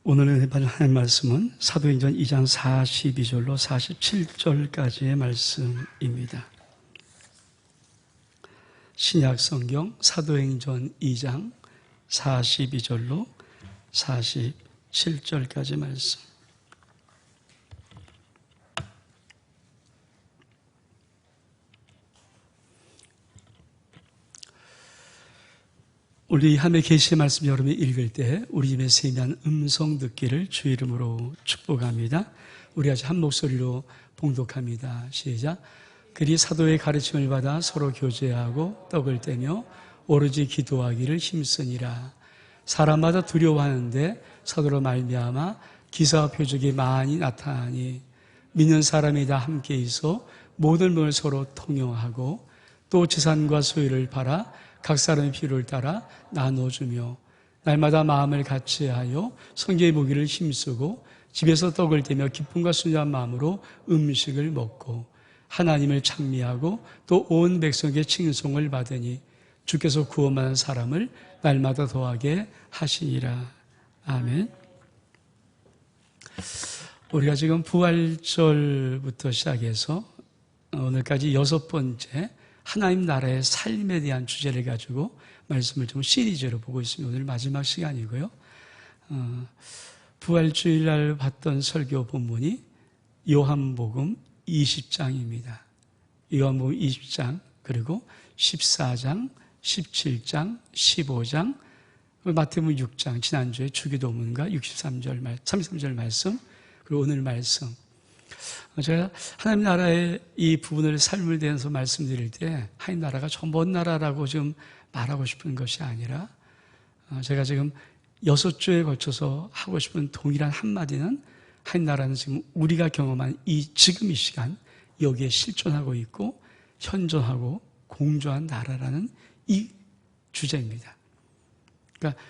오늘의 하나님 말씀은 사도행전 2장 42절로 47절까지의 말씀입니다. 신약 성경 사도행전 2장 42절로 47절까지 말씀. 우리 하나님의 계시의 말씀 여러분이 읽을 때 우리 집에 세미한 음성 듣기를 주 이름으로 축복합니다. 우리 같이 한 목소리로 봉독합니다. 시작. 그리 사도의 가르침을 받아 서로 교제하고 떡을 떼며 오로지 기도하기를 힘쓰니라. 사람마다 두려워하는데 사도로 말미암아 기사와 표적이 많이 나타나니 믿는 사람이 다 함께 있어 모든 것을 서로 통용하고 또 재산과 소유를 팔아 각 사람의 필요를 따라 나눠주며 날마다 마음을 같이하여 성경의 보기를 힘쓰고 집에서 떡을 떼며 기쁨과 순수한 마음으로 음식을 먹고 하나님을 찬미하고 또 온 백성에게 칭송을 받으니 주께서 구원받은 사람을 날마다 더하게 하시니라. 아멘. 우리가 지금 부활절부터 시작해서 오늘까지 6번째 하나님 나라의 삶에 대한 주제를 가지고 말씀을 좀 시리즈로 보고 있습니다. 오늘 마지막 시간이고요. 부활주일날 봤던 설교 본문이 요한복음 20장입니다. 요한복음 20장 그리고 14장, 17장, 15장, 마태복음 6장 지난주에 주기도문과 33절 말씀 그리고 오늘 말씀. 제가 하나님 나라의 이 부분을 삶을 대해서 말씀드릴 때 하나님 나라가 저 먼 나라라고 지금 말하고 싶은 것이 아니라 제가 지금 6주에 걸쳐서 하고 싶은 동일한 한마디는 하나님 나라는 지금 우리가 경험한 지금 이 시간 여기에 실존하고 있고 현존하고 공존한 나라라는 이 주제입니다. 그러니까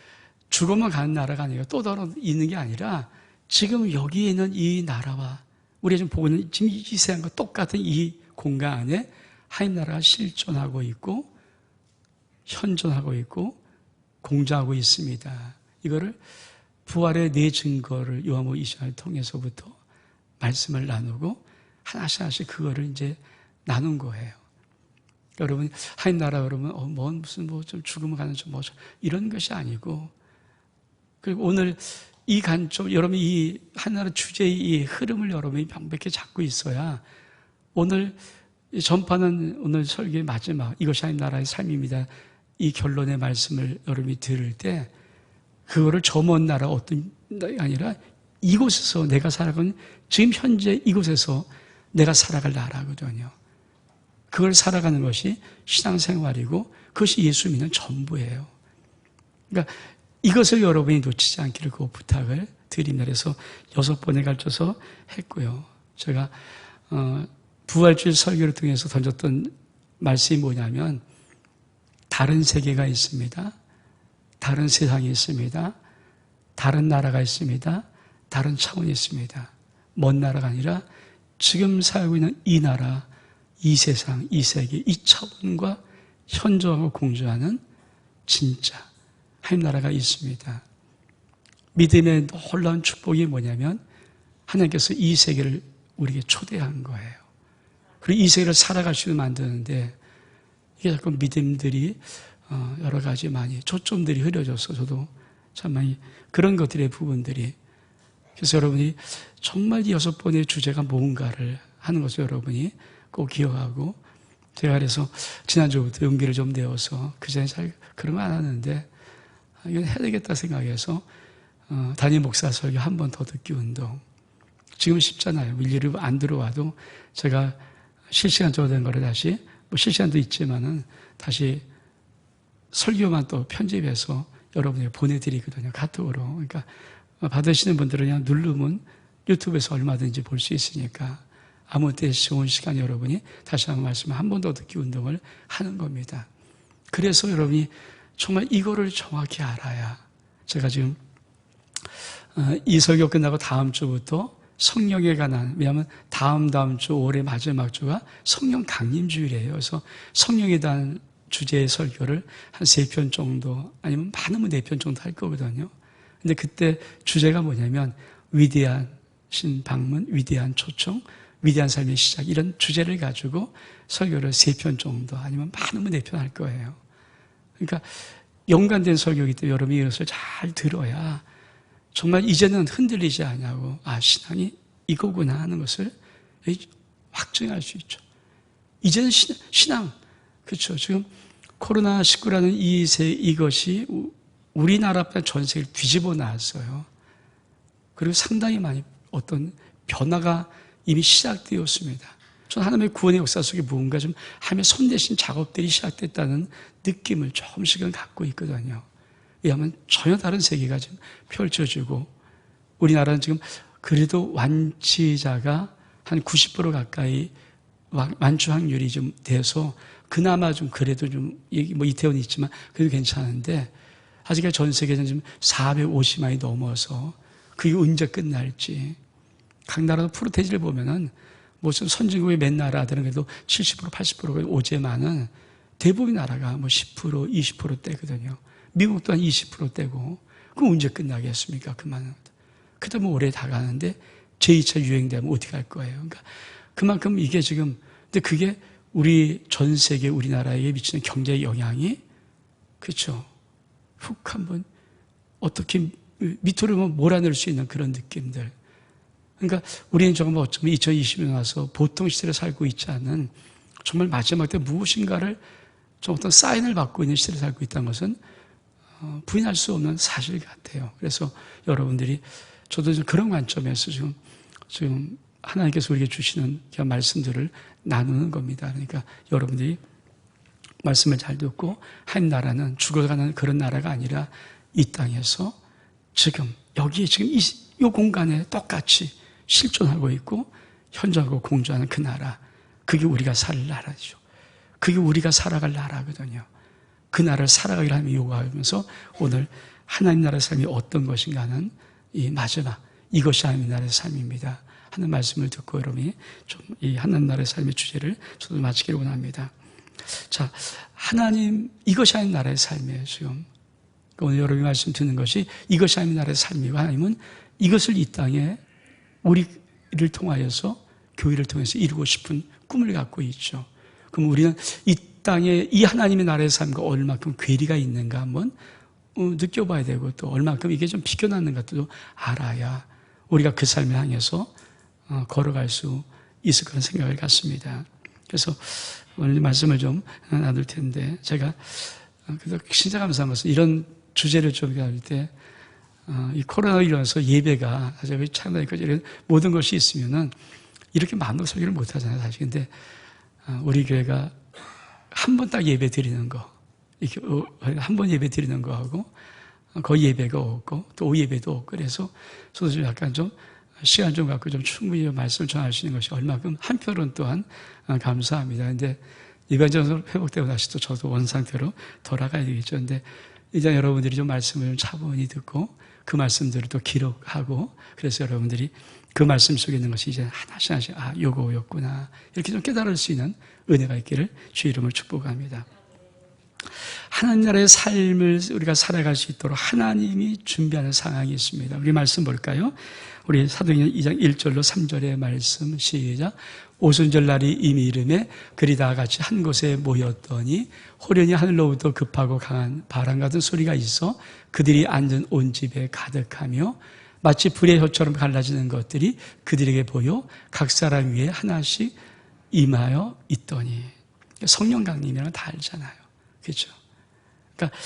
죽어만 가는 나라가 아니라 또 다른 있는 게 아니라 지금 여기에 있는 이 나라와 우리가 지금 보고 있는 지금 이 세상과 똑같은 이 공간 안에 하나님 나라가 실존하고 있고 현존하고 있고 공존하고 있습니다. 이거를 부활의 네 증거를 요한복음 20장을 통해서부터 말씀을 나누고 하나씩 그거를 이제 나눈 거예요. 여러분 하나님 나라 그러면 무슨 좀 죽으면 가는 좀 이런 것이 아니고 그리고 오늘 이 관점, 여러분이 이 하나의 주제의 이 흐름을 여러분이 명백히 잡고 있어야 오늘 전파는 오늘 설교의 마지막 이것이 하나님 나라의 삶입니다. 이 결론의 말씀을 여러분이 들을 때 그거를 저 먼 나라 어떤 나라가 아니라 이곳에서 내가 살아가는 지금 현재 이곳에서 내가 살아갈 나라거든요. 그걸 살아가는 것이 신앙생활이고 그것이 예수 믿는 전부예요. 그러니까 이것을 여러분이 놓치지 않기를 그 부탁을 드립니다. 그래서 6번에 걸쳐서 했고요. 제가 부활주일 설교를 통해서 던졌던 말씀이 뭐냐면 다른 세계가 있습니다. 다른 세상이 있습니다. 다른 나라가 있습니다. 다른 차원이 있습니다. 먼 나라가 아니라 지금 살고 있는 이 나라, 이 세상, 이 세계, 이 차원과 현존하고 공존하는 진짜 하나님 나라가 있습니다. 믿음의 놀라운 축복이 뭐냐면 하나님께서 이 세계를 우리에게 초대한 거예요. 그리고 이 세계를 살아갈 수 있게 만드는데 이게 자꾸 믿음들이 여러 가지 많이 초점들이 흐려져서 저도 참 많이 그런 것들의 부분들이 그래서 여러분이 정말 이 6번의 주제가 뭔가를 하는 것을 여러분이 꼭 기억하고 제가 그래서 지난주부터 용기를 좀 내어서 그전에 잘 그런 거 안 하는데 이건 해야 되겠다 생각해서 담임 목사 설교 한 번 더 듣기 운동. 지금 쉽잖아요. 일일이 안 들어와도 제가 실시간적으로 된 거를 다시 실시간도 있지만은 다시 설교만 또 편집해서 여러분에게 보내드리거든요. 카톡으로. 그러니까 받으시는 분들은 그냥 누르면 유튜브에서 얼마든지 볼 수 있으니까 아무 때 좋은 시간 여러분이 다시 한번 말씀을 한 번 더 듣기 운동을 하는 겁니다. 그래서 여러분이 정말 이거를 정확히 알아야 제가 지금 이 설교 끝나고 다음 주부터 성령에 관한 왜냐하면 다음 주 올해 마지막 주가 성령 강림주일이에요. 그래서 성령에 대한 주제의 설교를 한 3편 정도 아니면 많으면 4편 정도 할 거거든요. 근데 그때 주제가 뭐냐면 위대한 방문, 위대한 초청, 위대한 삶의 시작, 이런 주제를 가지고 설교를 3편 정도 아니면 많으면 4편 할 거예요. 그러니까 연관된 설교이기 때문에 여러분이 이것을 잘 들어야 정말 이제는 흔들리지 않냐고, 신앙이 이거구나 하는 것을 확증할 수 있죠. 이제는 신앙, 그렇죠. 지금 코로나19라는 이것이 우리나라뿐만 전 세계를 뒤집어 놨어요. 그리고 상당히 많이 어떤 변화가 이미 시작되었습니다. 저는 하나님의 구원의 역사 속에 무언가 좀 하나님의 손대신 작업들이 시작됐다는 느낌을 조금씩은 갖고 있거든요. 왜냐하면 전혀 다른 세계가 지금 펼쳐지고, 우리나라는 지금 그래도 완치자가 한 90% 가까이 완치 확률이 좀 돼서 그나마 좀 그래도 좀, 뭐 이태원이 있지만 그래도 괜찮은데, 아직까지 전 세계는 지금 450만이 넘어서 그게 언제 끝날지. 각 나라도 프로테이지를 보면은 무슨 선진국의 몇 나라들은 그래도 70% 80%가 오제만은 대부분 나라가 뭐 10% 20%대거든요. 미국도 한 20%대고, 그럼 언제 끝나겠습니까? 그만은. 그다 뭐 오래 다 가는데 제2차 유행되면 어떻게 할 거예요? 그러니까 그만큼 이게 지금, 근데 그게 우리 전 세계 우리나라에 미치는 경제 영향이, 그렇죠. 훅 한번 어떻게 밑으로 몰아낼 수 있는 그런 느낌들. 그러니까 우리는 정말 어쩌면 2020년 와서 보통 시대를 살고 있지 않은, 정말 마지막 때 무엇인가를 좀 어떤 사인을 받고 있는 시대를 살고 있다는 것은 부인할 수 없는 사실 같아요. 그래서 여러분들이, 저도 그런 관점에서 지금 하나님께서 우리에게 주시는 그런 말씀들을 나누는 겁니다. 그러니까 여러분들이 말씀을 잘 듣고, 한 나라는 죽어가는 그런 나라가 아니라 이 땅에서 지금 여기에 지금 이 공간에 똑같이 실존하고 있고 현존하고 공존하는 그 나라, 그게 우리가 살 나라죠. 그게 우리가 살아갈 나라거든요. 그 나라를 살아가기를 하나님이 요구하면서 오늘 하나님 나라의 삶이 어떤 것인가 하는 이 마지막, 이것이 하나님 나라의 삶입니다 하는 말씀을 듣고 여러분이 좀 이 하나님 나라의 삶의 주제를 저도 마치기를 원합니다. 자, 하나님, 이것이 하나님 나라의 삶이에요. 지금 오늘 여러분이 말씀 듣는 것이 이것이 하나님 나라의 삶이고, 하나님은 이것을 이 땅에 우리를 통하여서, 교회를 통해서 이루고 싶은 꿈을 갖고 있죠. 그럼 우리는 이 땅에 이 하나님의 나라의 삶과 얼마큼 괴리가 있는가 한번 느껴봐야 되고, 또 얼마큼 이게 좀 비껴났는가도 알아야 우리가 그 삶을 향해서 걸어갈 수 있을 그런 생각을 갖습니다. 그래서 오늘 말씀을 좀 나눌 텐데, 제가 그래서 진짜 감사한 것은 이런 주제를 좀 할 때, 이 코로나로 인해서 예배가 사실 창단까지 이런 모든 것이 있으면은 이렇게 많은 설교를 못 하잖아요, 사실. 근데 우리 교회가 한 번 딱 예배 드리는 거, 이렇게 한 번 예배 드리는 거하고 거의 예배가 없고 또 오후 예배도 없고, 그래서 저도 좀 약간 좀 시간 좀 갖고 좀 충분히 말씀을 전할 수 있는 것이 얼마큼 한편으로는 또한 감사합니다. 근데 예배전으로 회복되고 다시 또 저도 원상태로 돌아가야 되겠죠. 근데 이제 여러분들이 좀 말씀을 좀 차분히 듣고 그 말씀들을 또 기록하고, 그래서 여러분들이 그 말씀 속에 있는 것이 이제 하나씩 요거였구나, 이렇게 좀 깨달을 수 있는 은혜가 있기를 주의 이름으로 축복합니다. 하나님 나라의 삶을 우리가 살아갈 수 있도록 하나님이 준비하는 상황이 있습니다. 우리 말씀 볼까요? 우리 사도행전 2장 1절로 3절의 말씀 시작. 오순절 날이 이미 이르매 그리 다 같이 한 곳에 모였더니 호련히 하늘로부터 급하고 강한 바람 같은 소리가 있어 그들이 앉은 온 집에 가득하며 마치 불의 혀처럼 갈라지는 것들이 그들에게 보여 각 사람 위에 하나씩 임하여 있더니. 성령 강림이라는 다 알잖아요. 그렇죠? 그러니까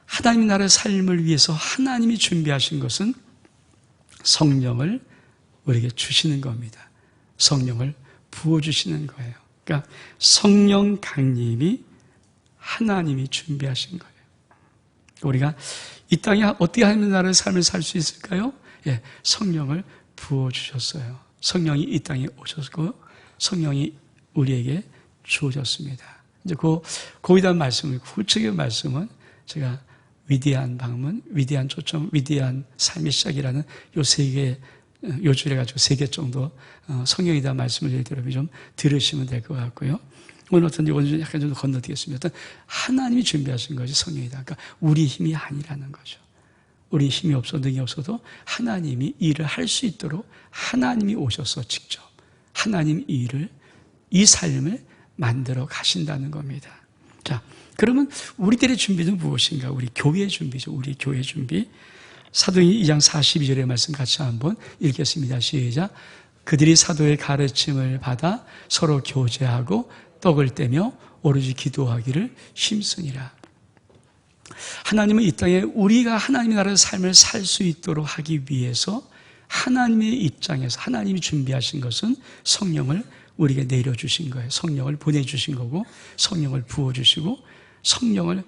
하나님 나라의 삶을 위해서 하나님이 준비하신 것은 성령을 우리에게 주시는 겁니다. 성령을 부어주시는 거예요. 그러니까 성령 강림이 하나님이 준비하신 거예요. 우리가 이 땅에 어떻게 하나님 나라의 삶을 살 수 있을까요? 예, 성령을 부어주셨어요. 성령이 이 땅에 오셨고 성령이 우리에게 주어졌습니다. 이제 거기에 대한 말씀을, 후측의 말씀은 제가 위대한 방문, 위대한 초청, 위대한 삶의 시작이라는 요 세 개, 요 줄에 가지고 3개 정도 성경에 대한 말씀을 여러분이 좀 들으시면 될 것 같고요. 오늘 오늘 약간 좀 건너뛰겠습니다. 하나님이 준비하신 것이 성령이다. 그러니까 우리 힘이 아니라는 거죠. 우리 힘이 없어 능이 없어도 하나님이 일을 할 수 있도록 하나님이 오셔서 직접 하나님 일을 이 삶을 만들어 가신다는 겁니다. 자, 그러면 우리들의 준비는 무엇인가? 우리 교회의 준비죠. 우리 교회 준비. 사도행전 2장 42절의 말씀 같이 한번 읽겠습니다. 시작. 그들이 사도의 가르침을 받아 서로 교제하고 떡을 떼며 오로지 기도하기를 힘쓰니라. 하나님은 이 땅에 우리가 하나님의 나라의 삶을 살 수 있도록 하기 위해서 하나님의 입장에서 하나님이 준비하신 것은 성령을 우리에게 내려주신 거예요. 성령을 보내주신 거고 성령을 부어주시고 성령을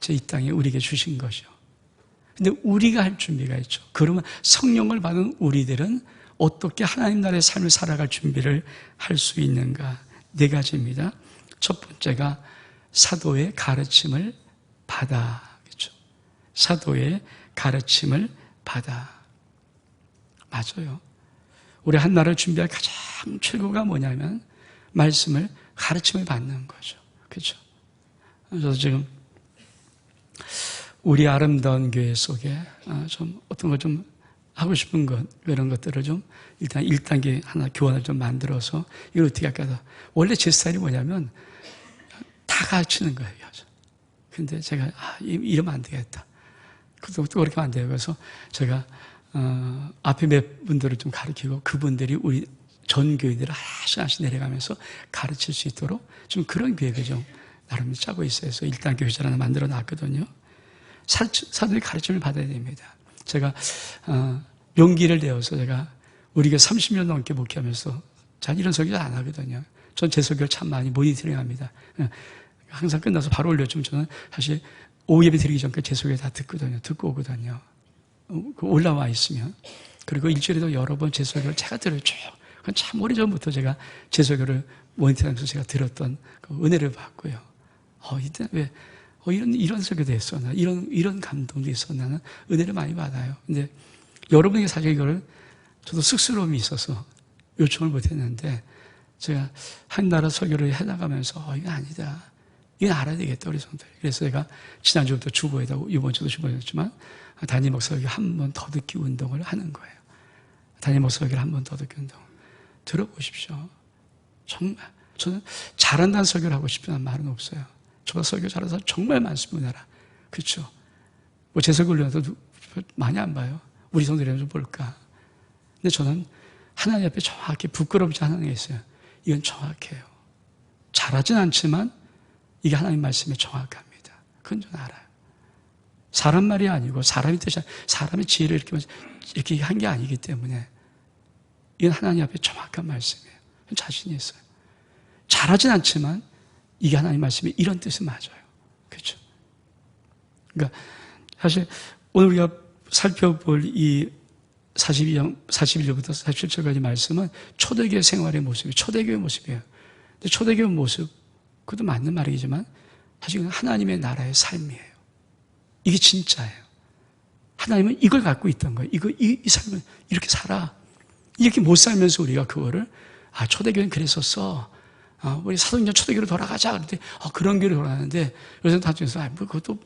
이 땅에 우리에게 주신 것이요. 근데 우리가 할 준비가 있죠. 그러면 성령을 받은 우리들은 어떻게 하나님 나라의 삶을 살아갈 준비를 할 수 있는가? 4가지입니다. 첫 번째가 사도의 가르침을 받아. 그렇죠? 사도의 가르침을 받아. 맞아요. 우리 한 나라를 준비할 가장 최고가 뭐냐면 말씀을 가르침을 받는 거죠. 그렇죠? 저도 지금 우리 아름다운 교회 속에 좀 어떤 걸 좀 하고 싶은 것, 이런 것들을 좀 일단 1단계 하나 교환을 좀 만들어서 이걸 어떻게 할까. 원래 제 스타일이 뭐냐면 다 가르치는 거예요. 근데 제가 이러면 안 되겠다. 또 그렇게 하면 안 돼요. 그래서 제가 앞에 몇 분들을 좀 가르치고 그분들이 우리 전 교회들을 하나씩 내려가면서 가르칠 수 있도록 좀 그런 계획을 좀 나름 짜고 있어요. 그래서 1단 교회를 하나 만들어 놨거든요. 사도의 가르침을 받아야 됩니다. 제가 용기를 내어서 제가 우리 교회 30년 넘게 목회하면서 잘 이런 설교 안 하거든요. 전 제 설교를 참 많이 모니터링합니다. 항상 끝나서 바로 올려주면 저는 사실 오후 예배 드리기 전까지 제 설교 다 듣거든요. 듣고 오거든요. 올라와 있으면. 그리고 일주일에도 여러 번 제 설교를 제가 들어줘요. 그건 참 오래전부터 제가 제 설교를 모니터링하면서 제가 들었던 그 은혜를 받고요. 이때 왜 이런 설교도 했었나? 이런 감동도 있었나? 나는 은혜를 많이 받아요. 근데 여러분에게 사실 이거를 저도 쑥스러움이 있어서 요청을 못 했는데 제가 한 나라 설교를 해나가면서 이건 아니다. 이건 알아야 되겠다, 우리 성도들이. 그래서 제가 지난주부터 주보에다, 이번 주도 주보였지만 담임 목사 설교 한 번 더 듣기 운동을 하는 거예요. 담임 목사 설교를 한 번 더 듣기 운동. 들어보십시오. 정말 저는 잘한다는 설교를 하고 싶다는 말은 없어요. 저가 설교 잘하는 사람 정말 많습니다. 우리나라. 그렇죠? 뭐 제 설교 올려도 많이 안 봐요. 우리 성도들이 좀 볼까. 근데 저는 하나님 앞에 정확히 부끄럽지 않은 게 있어요. 이건 정확해요. 잘하진 않지만 이게 하나님 말씀에 정확합니다. 그건 저는 알아요. 사람 말이 아니고 사람의 뜻이 아니고 사람의 지혜를 이렇게 한 게 아니기 때문에 이건 하나님 앞에 정확한 말씀이에요. 자신이 있어요. 잘하진 않지만 이게 하나님 말씀이 이런 뜻은 맞아요. 그렇죠? 그러니까 사실 오늘 우리가 살펴볼 이 41절부터 47절까지 말씀은 초대교회 생활의 모습이에요. 초대교회 모습이에요. 근데 초대교회 모습, 그것도 맞는 말이지만 사실 하나님의 나라의 삶이에요. 이게 진짜예요. 하나님은 이걸 갖고 있던 거예요. 이 삶을 이렇게 살아. 이렇게 못 살면서 우리가 그거를 초대교회는 그랬었어. 우리 사도행전 초대교회로 돌아가자. 그런데 그런 교회로 돌아가는데 요새는 다 중에서 그것도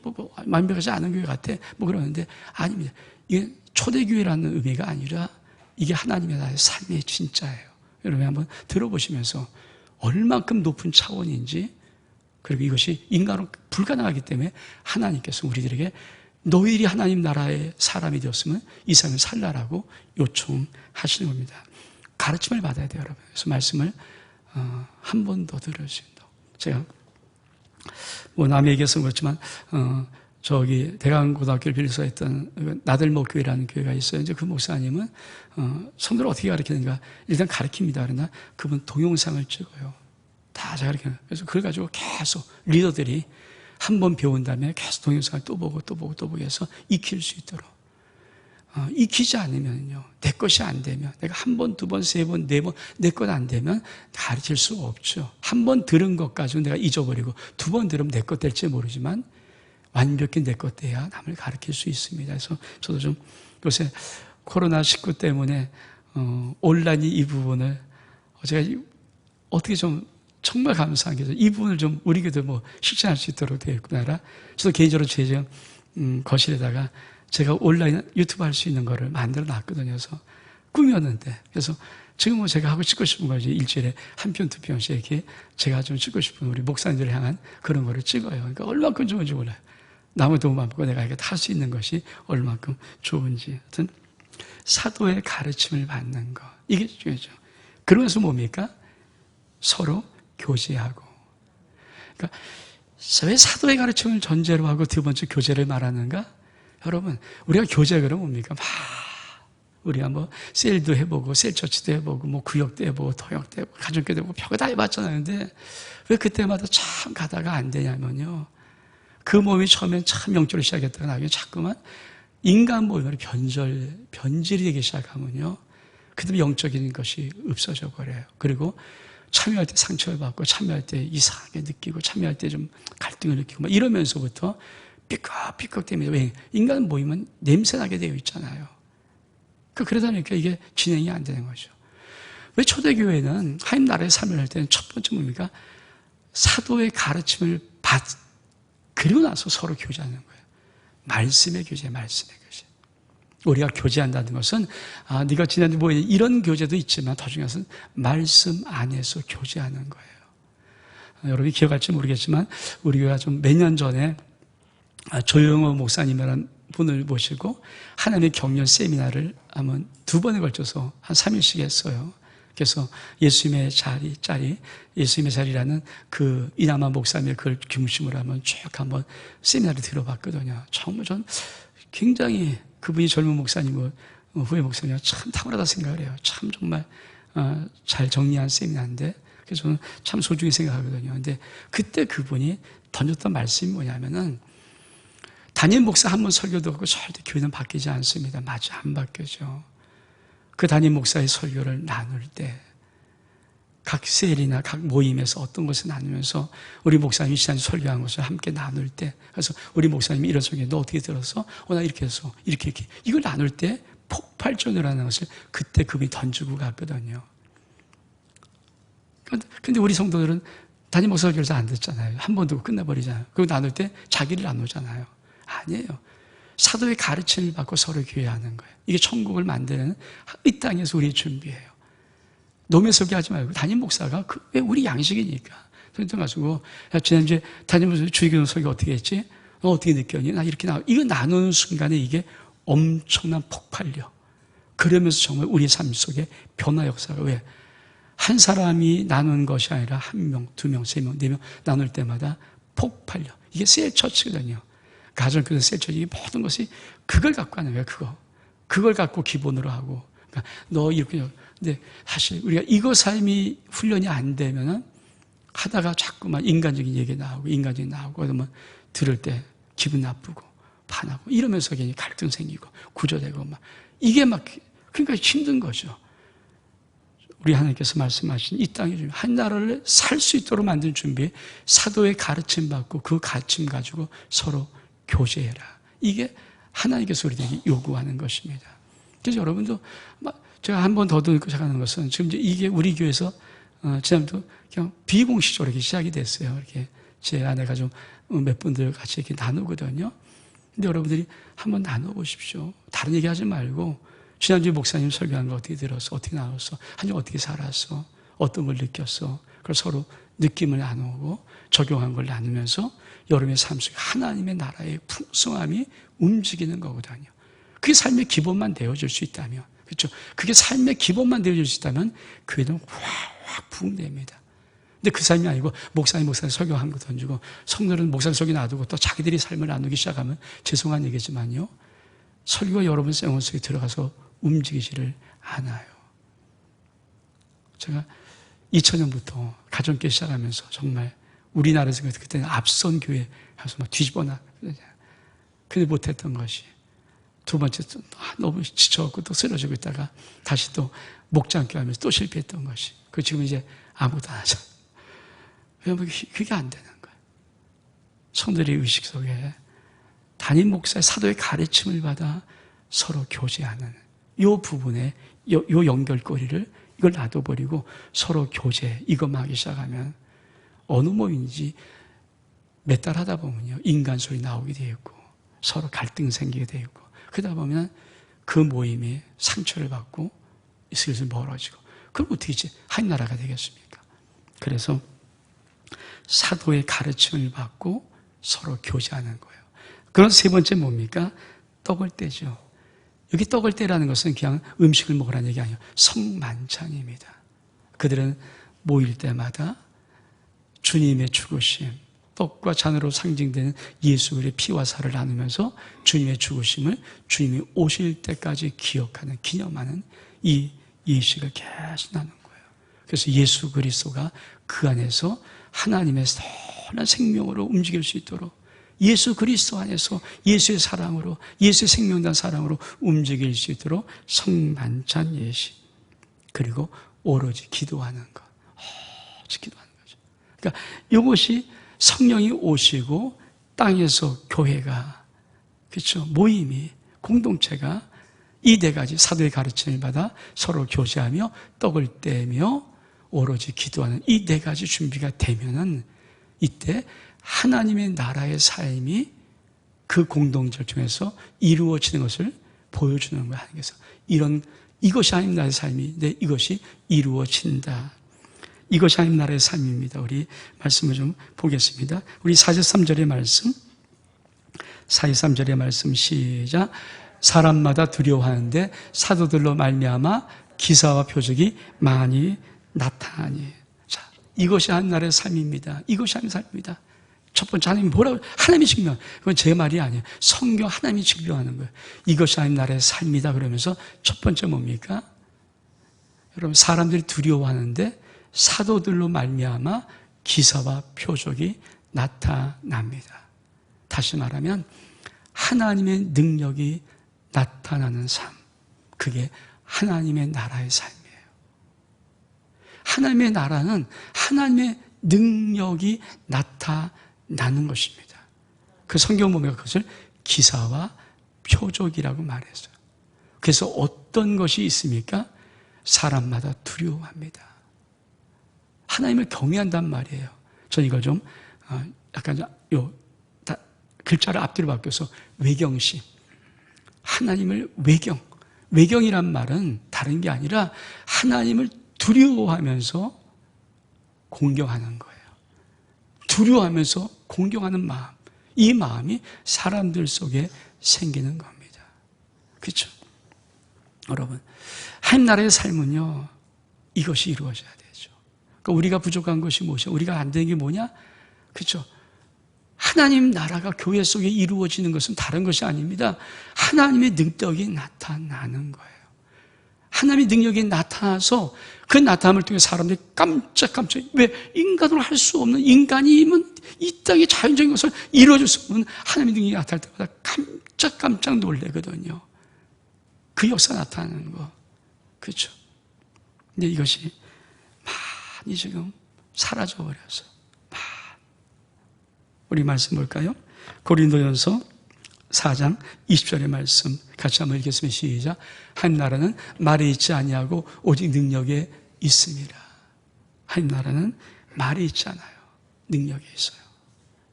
완벽하지 않은 교회 같아. 그러는데 아닙니다. 이게 초대교회라는 의미가 아니라 이게 하나님의 나라의 삶의 진짜예요. 여러분 한번 들어보시면서 얼만큼 높은 차원인지, 그리고 이것이 인간으로 불가능하기 때문에 하나님께서 우리들에게 너희들이 하나님 나라의 사람이 되었으면 이 삶을 살라라고 요청하시는 겁니다. 가르침을 받아야 돼요, 여러분. 그래서 말씀을 한 번 더 들으신다. 제가 남의 얘기해서 그렇지만 저기 대강고등학교를 빌려서 했던 나들목 교회라는 교회가 있어요. 이제 그 목사님은 성도를 어떻게 가르치는가? 일단 가르칩니다. 그러나 그분 동영상을 찍어요. 다 잘 가르쳐요. 그래서 그걸 가지고 계속 리더들이 한 번 배운 다음에 계속 동영상을 또 보고 해서 익힐 수 있도록. 익히지 않으면요, 내 것이 안 되면, 내가 한 번, 두 번, 세 번, 네 번, 내 것 안 되면 가르칠 수가 없죠. 한 번 들은 것 가지고 내가 잊어버리고, 두 번 들으면 내 것 될지 모르지만, 완벽히 내 것 돼야 남을 가르칠 수 있습니다. 그래서 저도 좀 요새 코로나19 때문에, 온라인 이 부분을, 제가 어떻게 좀 정말 감사한 게, 이 부분을 좀 우리 교도 실천할 수 있도록 되겠구나. 저도 개인적으로 제 거실에다가 제가 온라인 유튜브 할 수 있는 거를 만들어 놨거든요. 그래서 꿈이었는데, 그래서 지금 뭐 제가 하고 찍고 싶은 거지, 일주일에 한 편, 두 편씩 이렇게 제가 좀 찍고 싶은 우리 목사님들을 향한 그런 거를 찍어요. 그러니까 얼마큼 좋은지 몰라요. 남의 도움 안 받고 내가 이렇게 할 수 있는 것이 얼마큼 좋은지. 하여튼 사도의 가르침을 받는 거, 이게 중요하죠. 그러면서 뭡니까? 서로 교제하고. 그러니까 왜 사도의 가르침을 전제로 하고 두 번째 교제를 말하는가? 여러분, 우리가 교제 그러면 뭡니까? 막 우리가 뭐 셀도 해보고 셀처치도 해보고 뭐 구역도 해보고 토역도 해보고 가정교도 해보고 별거 다 해봤잖아요. 근데 왜 그때마다 참 가다가 안 되냐면요, 그 몸이 처음엔 참 영적으로 시작했다가 나중에 자꾸만 인간 몸으로 변질이 되기 시작하면요, 그다음에 영적인 것이 없어져 버려요. 그리고 참여할 때 상처를 받고 참여할 때 이상하게 느끼고 참여할 때 좀 갈등을 느끼고 막 이러면서부터 삐걱삐걱 됩니다. 왜? 인간 모임은 냄새나게 되어 있잖아요. 그러다 보니까 이게 진행이 안 되는 거죠. 왜 초대교회는 하나님 나라의 삶을 할 때는 첫 번째 뭡니까? 사도의 가르침을 그리고 나서 서로 교제하는 거예요. 말씀의 교제, 말씀의 교제. 우리가 교제한다는 것은 네가 지난주 뭐 이런 교제도 있지만 더 중요한 것은 말씀 안에서 교제하는 거예요. 여러분이 기억할지 모르겠지만 우리 교회가 좀 몇 년 전에 조영호 목사님이라는 분을 모시고 하나님의 경륜 세미나를 한번 2번에 걸쳐서 한 3일씩 했어요. 그래서 예수님의 자리, 예수님의 자리라는 그 이나마 목사님의 그걸 중심으로 한번 세미나를 들어봤거든요. 정말 전 굉장히 그분이 젊은 목사님이고 후배 목사님이 참 탁월하다 생각을 해요. 참 정말 잘 정리한 세미나인데, 그래서 저는 참 소중히 생각하거든요. 근데 그때 그분이 던졌던 말씀이 뭐냐면은, 담임 목사 한 번 설교 듣고 절대 교회는 바뀌지 않습니다. 맞아, 안 바뀌죠. 그 담임 목사의 설교를 나눌 때, 각 셀이나 각 모임에서 어떤 것을 나누면서 우리 목사님이 지난주 설교한 것을 함께 나눌 때, 그래서 우리 목사님이 이런 설교 너 어떻게 들었어? 나 이렇게 해서 이렇게 이걸 나눌 때 폭발적이라는 것을 그때 그분이 던지고 갔거든요. 근데 우리 성도들은 담임 목사 설교를 안 듣잖아요. 한 번 듣고 끝내버리잖아요. 그리고 나눌 때 자기를 나누잖아요. 아니에요. 사도의 가르침을 받고 서로 교회하는 거예요. 이게 천국을 만드는 이 땅에서 우리 준비해요. 노매 설교하지 말고 담임 목사가 왜 우리 양식이니까. 그래서 가지고 지난주에 담임 목사 주의교동 설교 어떻게 했지? 너 어떻게 느꼈니? 나 이렇게 이거 나누는 순간에 이게 엄청난 폭발력. 그러면서 정말 우리 삶 속에 변화 역사가 왜? 한 사람이 나눈 것이 아니라 1명, 2명, 3명, 4명 나눌 때마다 폭발력. 이게 셀처치거든요. 가정교회 셀처치, 이 모든 것이 그걸 갖고 하는 거예요. 그걸 갖고 기본으로 하고. 그러니까 너 이렇게. 근데 사실 우리가 이거 삶이 훈련이 안 되면은 하다가 자꾸만 인간적인 얘기 나오고 그러면 들을 때 기분 나쁘고 반하고 이러면서 괜히 갈등 생기고 구조되고 막 이게 막 그러니까 힘든 거죠. 우리 하나님께서 말씀하신 이 땅에 한 나라를 살 수 있도록 만든 준비, 사도의 가르침 받고 그 가르침 가지고 서로 교제해라. 이게 하나님께서 우리에게 요구하는 것입니다. 그래서 여러분도 제가 한 번 더 듣고 시작하는 것은 지금 이제 이게 우리 교회에서 지난주도 그냥 비공식적으로 이렇게 시작이 됐어요. 이렇게 제 아내가 좀 몇 분들 같이 이렇게 나누거든요. 근데 여러분들이 한번 나눠보십시오. 다른 얘기 하지 말고 지난주에 목사님 설교한 거 어떻게 들었어? 어떻게 나눴어? 한 주 어떻게 살았어? 어떤 걸 느꼈어? 그걸 서로 느낌을 나누고 적용한 걸 나누면서 여러분의 삶 속에 하나님의 나라의 풍성함이 움직이는 거거든요. 그게 삶의 기본만 되어줄 수 있다면, 그렇죠? 그게 삶의 기본만 되어줄 수 있다면 교회는 확 부흥됩니다. 근데 그 삶이 아니고 목사님 설교한 거 던지고 성도들은 목사님 설교 놔두고 또 자기들이 삶을 나누기 시작하면 죄송한 얘기지만요, 설교가 여러분 생활 속에 들어가서 움직이지를 않아요. 제가 2000년부터 가정교회 시작하면서 정말 우리나라에서 그때는 앞선 교회 가서 막 뒤집어 놨거든요. 근데 못했던 것이 두 번째 너무 지쳐갖고 또 쓰러지고 있다가 다시 또 목장교 하면서 또 실패했던 것이 지금 이제 아무것도 안 하죠. 왜냐면 그게 안 되는 거예요. 성도들의 의식 속에 담임 목사의 사도의 가르침을 받아 서로 교제하는 이 부분에 이 연결고리를 이걸 놔둬버리고 서로 교제 이것만 하기 시작하면 어느 모임인지 몇 달 하다 보면요 인간 소리 나오게 되어 있고 서로 갈등 생기게 되어 있고 그러다 보면 그 모임이 상처를 받고 슬슬 멀어지고, 그럼 어떻게 이제 한 나라가 되겠습니까? 그래서 사도의 가르침을 받고 서로 교제하는 거예요. 그런 세 번째 뭡니까? 떡을 떼죠. 여기 떡을 떼라는 것은 그냥 음식을 먹으라는 얘기 아니에요. 성만찬입니다. 그들은 모일 때마다 주님의 죽으심, 떡과 잔으로 상징되는 예수 그리스도의 피와 살을 나누면서 주님의 죽으심을 주님이 오실 때까지 기억하는, 기념하는 이 예식을 계속 나누는 거예요. 그래서 예수 그리스도가 그 안에서 하나님의 선한 생명으로 움직일 수 있도록, 예수 그리스도 안에서 예수의 사랑으로, 예수의 생명난 사랑으로 움직일 수 있도록 성만찬 예식, 그리고 오로지 기도하는 것, 오로지 기도하는 거죠. 그러니까 이것이 성령이 오시고 땅에서 교회가, 그렇죠, 모임이, 공동체가 이 네 가지 사도의 가르침을 받아 서로 교제하며 떡을 떼며 오로지 기도하는 이 네 가지 준비가 되면은 이때 하나님의 나라의 삶이 그 공동체 중에서 이루어지는 것을 보여주는 거야. 그래서 이것이 하나님 나라의 삶인데 이것이 이루어진다. 이것이 하나님 나라의 삶입니다. 우리 말씀을 좀 보겠습니다. 우리 43절의 말씀, 43절의 말씀 시작. 사람마다 두려워하는데 사도들로 말미암아 기사와 표적이 많이 나타나니. 자, 이것이 하나님 나라의 삶입니다. 이것이 하나님의 삶입니다. 첫 번째, 하나님이 뭐라고? 하나님이 증명. 그건 제 말이 아니에요. 성경 하나님이 증명하는 거예요. 이것이 하나님 나라의 삶이다 그러면서 첫 번째 뭡니까? 여러분, 사람들이 두려워하는데 사도들로 말미암아 기사와 표적이 나타납니다. 다시 말하면 하나님의 능력이 나타나는 삶, 그게 하나님의 나라의 삶이에요. 하나님의 나라는 하나님의 능력이 나타나는 것입니다. 그 성경 보면 그것을 기사와 표적이라고 말했어요. 그래서 어떤 것이 있습니까? 사람마다 두려워합니다. 하나님을 경외한단 말이에요. 전 이걸 좀 약간 글자를 앞뒤로 바뀌어서 외경심, 하나님을 외경이란 말은 다른 게 아니라 하나님을 두려워하면서 공경하는 거예요. 두려워하면서 공경하는 마음, 이 마음이 사람들 속에 생기는 겁니다. 그렇죠? 여러분, 하나님 나라의 삶은요, 이것이 이루어져야 되죠. 그러니까 우리가 부족한 것이 무엇이야? 우리가 안 되는 게 뭐냐? 그렇죠? 하나님 나라가 교회 속에 이루어지는 것은 다른 것이 아닙니다. 하나님의 능력이 나타나는 거예요. 하나님의 능력이 나타나서 그 나타남을 통해 사람들이 깜짝깜짝, 왜 인간으로 할 수 없는, 인간이면 이 땅의 자연적인 것을 이루어줄 수 없는 하나님의 능력이 나타날 때마다 깜짝 놀래거든요. 그 역사 나타나는 거. 그렇죠? 근데 이것이 많이 지금 사라져버려서. 우리 말씀 볼까요? 고린도전서 4장 20절의 말씀 같이 한번 읽겠습니다. 시작. 한 나라는 말이 있지 아니하고 오직 능력에 있습니다. 한 나라는 말이 있잖아요. 능력이 있어요.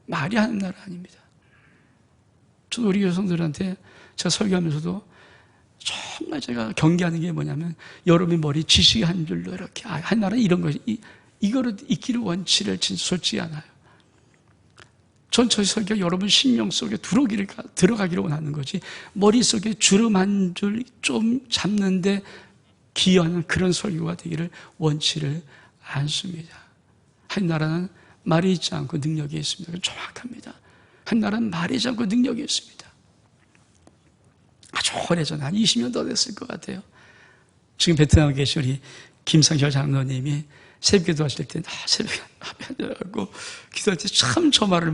말이 하는 나라 아닙니다. 저도 우리 여성들한테 제가 설교하면서도 정말 제가 경계하는 게 뭐냐면, 여러분의 머리 지식이 한 줄로 이렇게, 한 나라는 이런 것이, 이거로 있기를 원치를 진짜 솔직히 않아요. 전 저희 설교가 여러분 심령 속에 들어가기를 원하는 거지, 머릿속에 주름 한 줄 좀 잡는데 기여하는 그런 설교가 되기를 원치를 않습니다. 한 나라는 말이 있지 않고 능력이 있습니다. 그건 정확합니다. 한 나라는 말이 있지 않고 능력이 있습니다. 아주 오래전, 한 20년 더 됐을 것 같아요. 지금 베트남에 계신 우리 김상철 장로님이 새벽기도 하실 때, 새벽에 앞에 앉아갖고 기도할 때 참 저 말을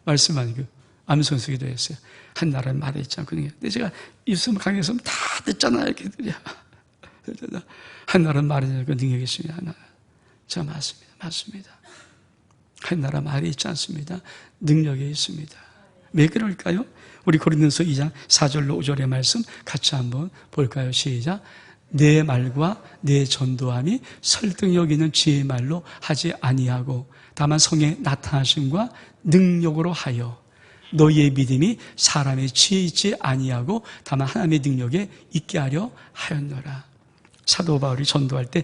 말씀 많이 암송해서 기도했어요. 한 나라는 말이 있지 않고. 근데 제가 입술 강의했으면 다 듣잖아요, 이렇게 들려. 한 나라는 말이 있지 않고 능력이 있습니다. 자, 맞습니다. 한 나라 말이 있지 않습니다. 능력이 있습니다. 왜 그럴까요? 우리 고린도서 2장 4절로 5절의 말씀 같이 한번 볼까요? 시작. 내 말과 내 전도함이 설득력 있는 지혜의 말로 하지 아니하고 다만 성의 나타나심과 능력으로 하여 너희의 믿음이 사람의 지혜에 있지 아니하고 다만 하나님의 능력에 있게 하려 하였노라. 사도 바울이 전도할 때,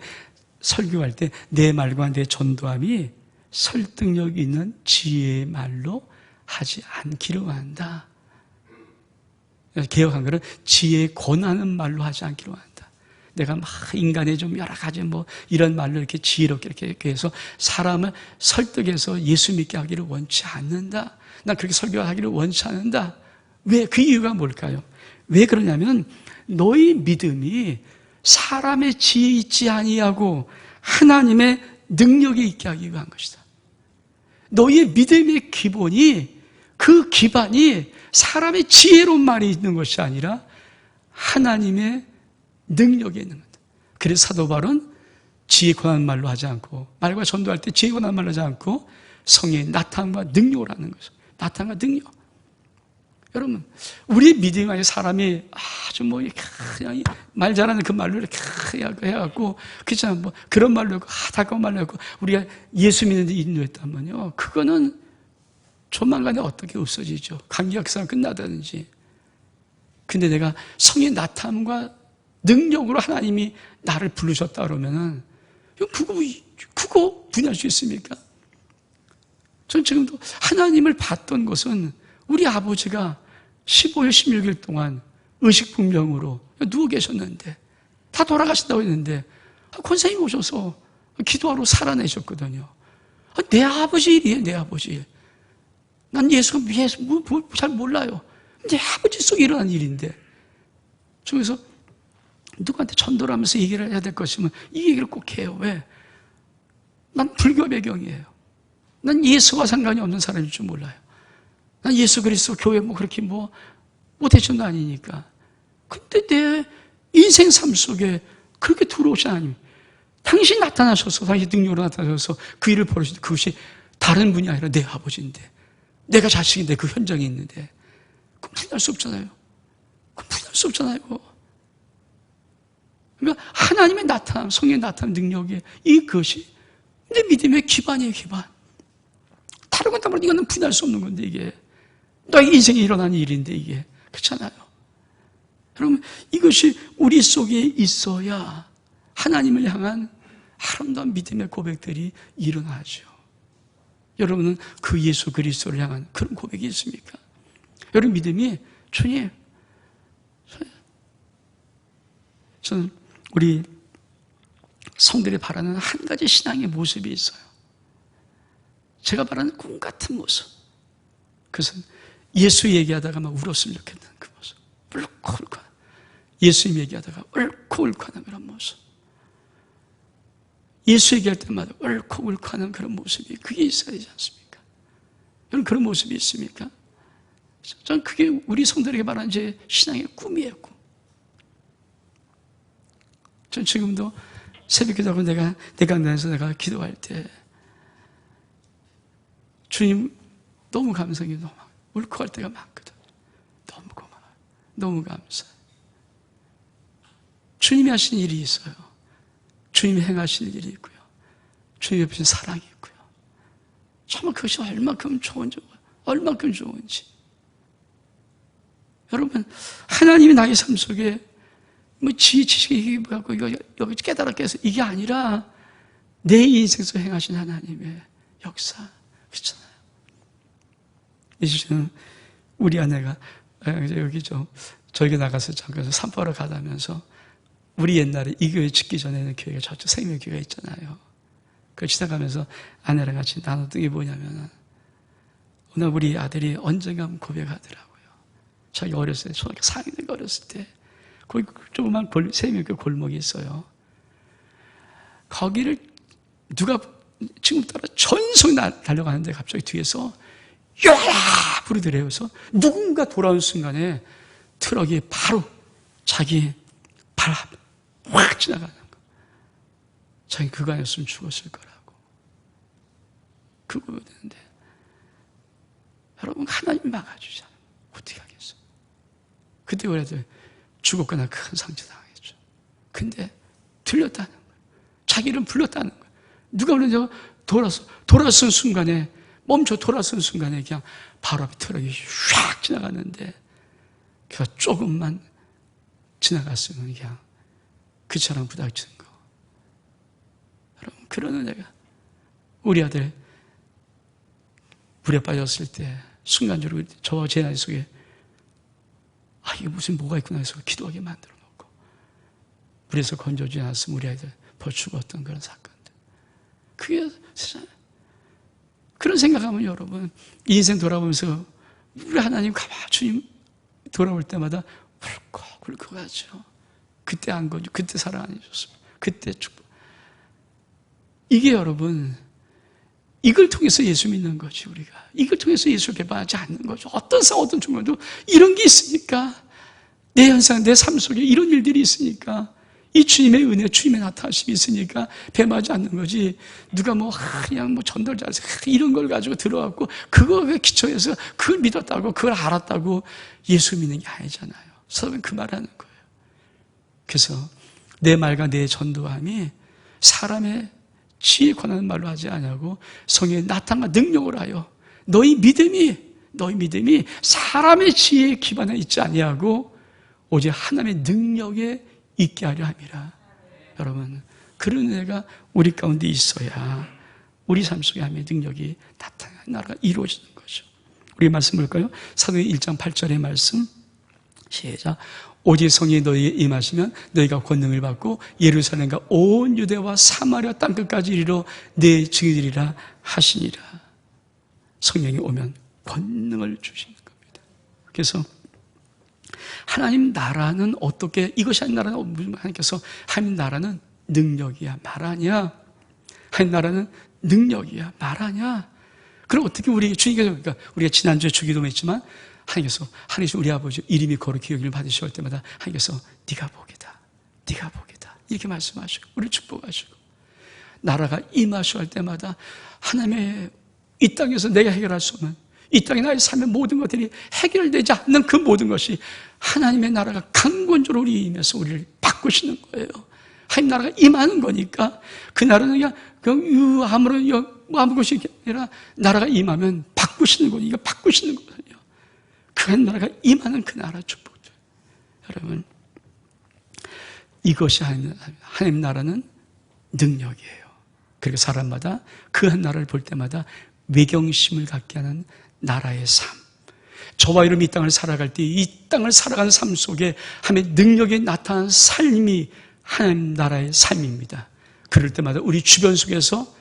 설교할 때 내 말과 내 전도함이 설득력 있는 지혜의 말로 하지 않기로 한다. 개혁 한글은 지혜에 권하는 말로 하지 않기로 한다. 내가 막 인간의 좀 여러 가지 뭐 이런 말로 이렇게 지혜롭게 이렇게 해서 사람을 설득해서 예수 믿게 하기를 원치 않는다. 난 그렇게 설교하기를 원치 않는다. 왜? 그 이유가 뭘까요? 왜 그러냐면 너희 믿음이 사람의 지혜에 있지 아니하고 하나님의 능력에 있게 하기 위한 것이다. 너희의 믿음의 기본이, 그 기반이 사람의 지혜로운 말이 있는 것이 아니라 하나님의 능력에 있는 거다. 그래서 사도 바울은 지혜 권한 말로 하지 않고, 말과 전도할 때 지혜 권한 말로 하지 않고 성의 나타남과 능력을 하는 것이죠. 나타남과 능력. 여러분, 우리 믿음 안에 사람이 아주 뭐 그냥 말 잘하는 그 말로 이렇게 해갖고, 그렇잖아, 뭐 그런 말로 했고, 다가운 말로 했고, 우리가 예수 믿는데 인도했다면요, 그거는 조만간에 어떻게 없어지죠. 관계 역사가 끝나다든지. 근데 내가 성의 나타남과 능력으로 하나님이 나를 부르셨다 그러면은 그거 분야할 수 있습니까? 전 지금도 하나님을 봤던 것은 우리 아버지가 15일, 16일 동안 의식불명으로 누워 계셨는데, 다 돌아가신다고 했는데 권사님이 오셔서 기도하러 살아내셨거든요. 내 아버지 일이에요, 내 아버지 일. 난 예수가 잘 몰라요. 내 아버지 속에 일어난 일인데. 그래서 누구한테 전도를 하면서 얘기를 해야 될 것이면 이 얘기를 꼭 해요. 왜? 난 불교 배경이에요. 난 예수와 상관이 없는 사람일 줄 몰라요. 난 예수 그리스도 교회 뭐 그렇게 뭐 모태신도 아니니까. 근데 내 인생 삶 속에 그렇게 들어오신 하나님, 당신이 나타나셔서, 당신 능력으로 나타나셔서 그 일을 벌이시는데 그것이 다른 분이 아니라 내 아버지인데, 내가 자식인데 그 현장에 있는데, 그건 부인할 수 없잖아요. 그건 부인할 수 없잖아요. 그러니까 하나님의 나타남, 성령의 나타남 능력이 이것이 내 믿음의 기반이에요, 기반. 다른 건 다 모르고 이거는 부인할 수 없는 건데, 이게 너의 인생에 일어난 일인데, 이게 그렇잖아요. 여러분, 이것이 우리 속에 있어야 하나님을 향한 아름다운 믿음의 고백들이 일어나죠. 여러분은 그 예수 그리스도를 향한 그런 고백이 있습니까? 여러분 믿음이, 주님, 저는 우리 성들이 바라는 한 가지 신앙의 모습이 있어요. 제가 바라는 꿈 같은 모습. 그것은 예수 얘기하다가 막 울었으면 좋겠는 그 모습. 울컥울컥. 예수님 얘기하다가 울컥울컥하는 그런 모습. 예수 얘기할 때마다 울컥울컥하는 그런 모습이, 그게 있어야 되지 않습니까? 여러분 그런 모습이 있습니까? 저는 그게 우리 성도에게 말하는 제 신앙의 꿈이에요, 꿈. 전 지금도 새벽 기도하고 내가 강단에서 내가 기도할 때 주님 너무 감성이 너무 울컥할 때가 많거든. 너무 고마워요. 너무 감사해요. 주님이 하신 일이 있어요. 주님이 행하실 일이 있고요. 주님이 베푸신 사랑이 있고요. 정말 그것이 얼마큼 좋은지. 여러분, 하나님이 나의 삶 속에 뭐 지혜, 지식이 갖고 이거 깨달았게 해서 이게 아니라 내 인생에서 행하신 하나님의 역사. 그렇잖아요. 이제는 우리 아내가 여기 저에게 나가서 잠깐 산보러 가다면서 우리 옛날에 이 교회 짓기 전에는 교회가 저쪽 생명교회가 있잖아요. 그걸 지나가면서 아내랑 같이 나눴던 게 뭐냐면, 오늘 우리 아들이 언젠가 고백하더라고요. 자기 어렸을 때, 초등학교 4학년 때 어렸을 때, 거기 조그만 생명교회 골목이 있어요. 거기를 누가 지금 따라 전속이 달려가는데 갑자기 뒤에서 요라 부르더래요. 그래서 누군가 돌아온 순간에 트럭이 바로 자기 발 앞에 확 지나가는 거. 자기 그거 아니었으면 죽었을 거라고. 그거 되는데, 여러분 하나님이 막아주지 않으면 어떻게 하겠어요? 그때 그래도 죽었거나 큰 상처 당하겠죠. 근데 들렸다는 거예요. 자기를 불렀다는 거예요. 누가 그러냐? 돌아선 순간에 멈춰 돌아선 순간에 그냥 바로 앞에 트럭이 휙 지나갔는데 그가 조금만 지나갔으면 그냥 그 차랑 부닥치는 거. 여러분, 그런 은혜가 우리 아들 물에 빠졌을 때 순간적으로 저와 제 나이 속에 이게 무슨 뭐가 있구나 해서 기도하게 만들어 놓고 물에서 건져주지 않았으면 우리 아이들 벌 죽었던 그런 사건들. 그게 세상 그런 생각하면 여러분 인생 돌아보면서 우리 하나님 가만히 주님 돌아올 때마다 울컥울컥 하죠. 그때 안 건져, 그때 사랑 안 해줬으면, 그때 축복. 이게 여러분 이걸 통해서 예수 믿는 거지. 우리가 이걸 통해서 예수를 배반하지 않는 거죠. 어떤 상황 어떤 중간도 이런 게 있으니까 내 현상 내 삶 속에 이런 일들이 있으니까 이 주님의 은혜 주님의 나타나심이 있으니까 배반하지 않는 거지. 누가 그냥 전달 잘해서 이런 걸 가지고 들어왔고 그거에 기초해서 그걸 믿었다고 그걸 알았다고 예수 믿는 게 아니잖아요. 서로는 그 말하는 거예요. 그래서 내 말과 내 전도함이 사람의 지혜에 관한 말로 하지 않냐고 성령의 나타남과 능력을 하여 너희 믿음이 사람의 지혜에 기반에 있지 아니하고 오직 하나님의 능력에 있게 하려 함이라. 여러분, 그런 은혜가 우리 가운데 있어야 우리 삶 속에 하나님의 능력이 나타나는 나라가 이루어지는 거죠. 우리 말씀 볼까요? 사도행 1장 8절의 말씀 시작. 오직 성령이 너희에 임하시면 너희가 권능을 받고 예루살렘과 온 유대와 사마리아 땅끝까지 이르러 내 증인이리라 하시니라. 성령이 오면 권능을 주시는 겁니다. 그래서 하나님 나라는 어떻게 이것이 하나님 나라는 하나님께서 하나님 나라는 능력이야 말하냐? 하나님 나라는 능력이야 말하냐? 그럼 어떻게 우리 주님께서 그러니까 우리가 지난주에 주기도 했지만 하나님께서 하나님 우리 아버지 이름이 거룩히 여김을 받으실 때마다 하나님께서 네가 복이다 이렇게 말씀하시고 우리를 축복하시고 나라가 임하시오 할 때마다 하나님의 이 땅에서 내가 해결할 수 없는 이 땅의 나의 삶의 모든 것들이 해결되지 않는 그 모든 것이 하나님의 나라가 강권적으로 우리 임해서 우리를 바꾸시는 거예요. 하나님 나라가 임하는 거니까 그 나라는 그냥 아무 것이 아니라 나라가 임하면 바꾸시는 거예요. 이거 바꾸시는 거거든요. 그 나라가 임하는 그 나라 축복들. 여러분, 이것이 하나님 나라는 능력이에요. 그리고 사람마다 그 한 나라를 볼 때마다 외경심을 갖게 하는 나라의 삶. 저와 여러분이 이 땅을 살아갈 때 이 땅을 살아가는 삶 속에 하나님의 능력이 나타나는 삶이 하나님 나라의 삶입니다. 그럴 때마다 우리 주변 속에서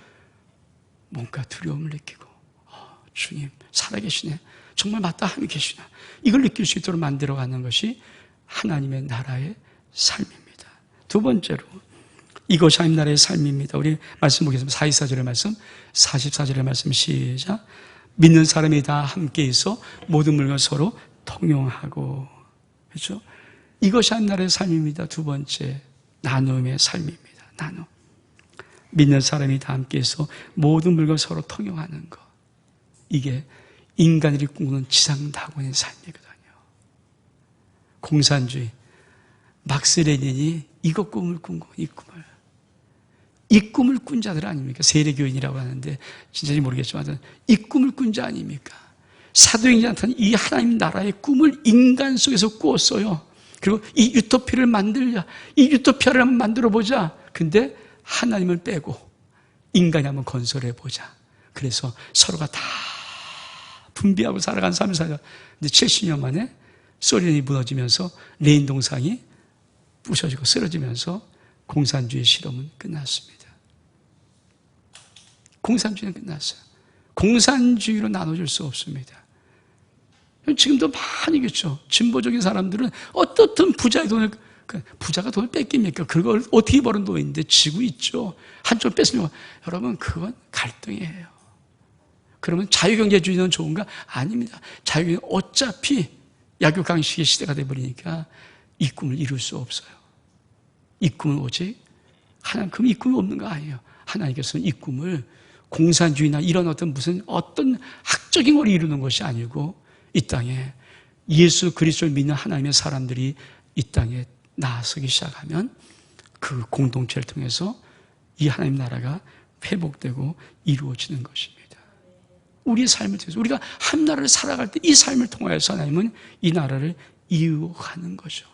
뭔가 두려움을 느끼고 주님 살아계시네. 정말 맞다 하나님 계시나. 이걸 느낄 수 있도록 만들어가는 것이 하나님의 나라의 삶입니다. 두 번째로 이것이 하나님 나라의 삶입니다. 우리 말씀 보겠습니다. 44절의 말씀 44절의 말씀 시작. 믿는 사람이 다 함께 있어 모든 물건 서로 통용하고. 그렇죠? 이것이 한 나라의 삶입니다. 두 번째, 나눔의 삶입니다. 나눔. 믿는 사람이 다 함께 있어 모든 물건 서로 통용하는 것. 이게 인간들이 꿈꾸는 지상낙원의 삶이거든요. 공산주의. 막스 레닌이 이것 꿈을 꾼 거, 이 꿈을 꾼 자들 아닙니까? 세례교인이라고 하는데 진짜인지 모르겠지만 이 꿈을 꾼 자 아닙니까? 사도행전한테는 이 하나님 나라의 꿈을 인간 속에서 꾸었어요. 그리고 이 유토피아를 만들자. 이 유토피아를 한번 만들어보자. 근데 하나님을 빼고 인간이 한번 건설해보자. 그래서 서로가 다 분비하고 살아간 삶을 살아. 근데 70년 만에 소련이 무너지면서 레인 동상이 부셔지고 쓰러지면서 공산주의 실험은 끝났습니다. 공산주의는 끝났어요. 공산주의로 나눠줄 수 없습니다. 지금도 많이 겠죠. 진보적인 사람들은 어떻든 부자의 돈을, 부자가 돈을 뺏깁니까? 그걸 어떻게 버는 돈인데 지고 있죠. 한쪽 뺏으려고. 여러분, 그건 갈등이에요. 그러면 자유경제주의는 좋은가? 아닙니다. 자유경제는 어차피 약육강식의 시대가 돼버리니까 이 꿈을 이룰 수 없어요. 이 꿈은 오직 하나님, 그럼 이 꿈이 없는 거 아니에요. 하나님께서는 이 꿈을 공산주의나 이런 어떤 학적인 걸 이루는 것이 아니고 이 땅에 예수 그리스도를 믿는 하나님의 사람들이 이 땅에 나서기 시작하면 그 공동체를 통해서 이 하나님 나라가 회복되고 이루어지는 것입니다. 우리의 삶을 통해서 우리가 한 나라를 살아갈 때 이 삶을 통하여서 하나님은 이 나라를 이루어가는 거죠.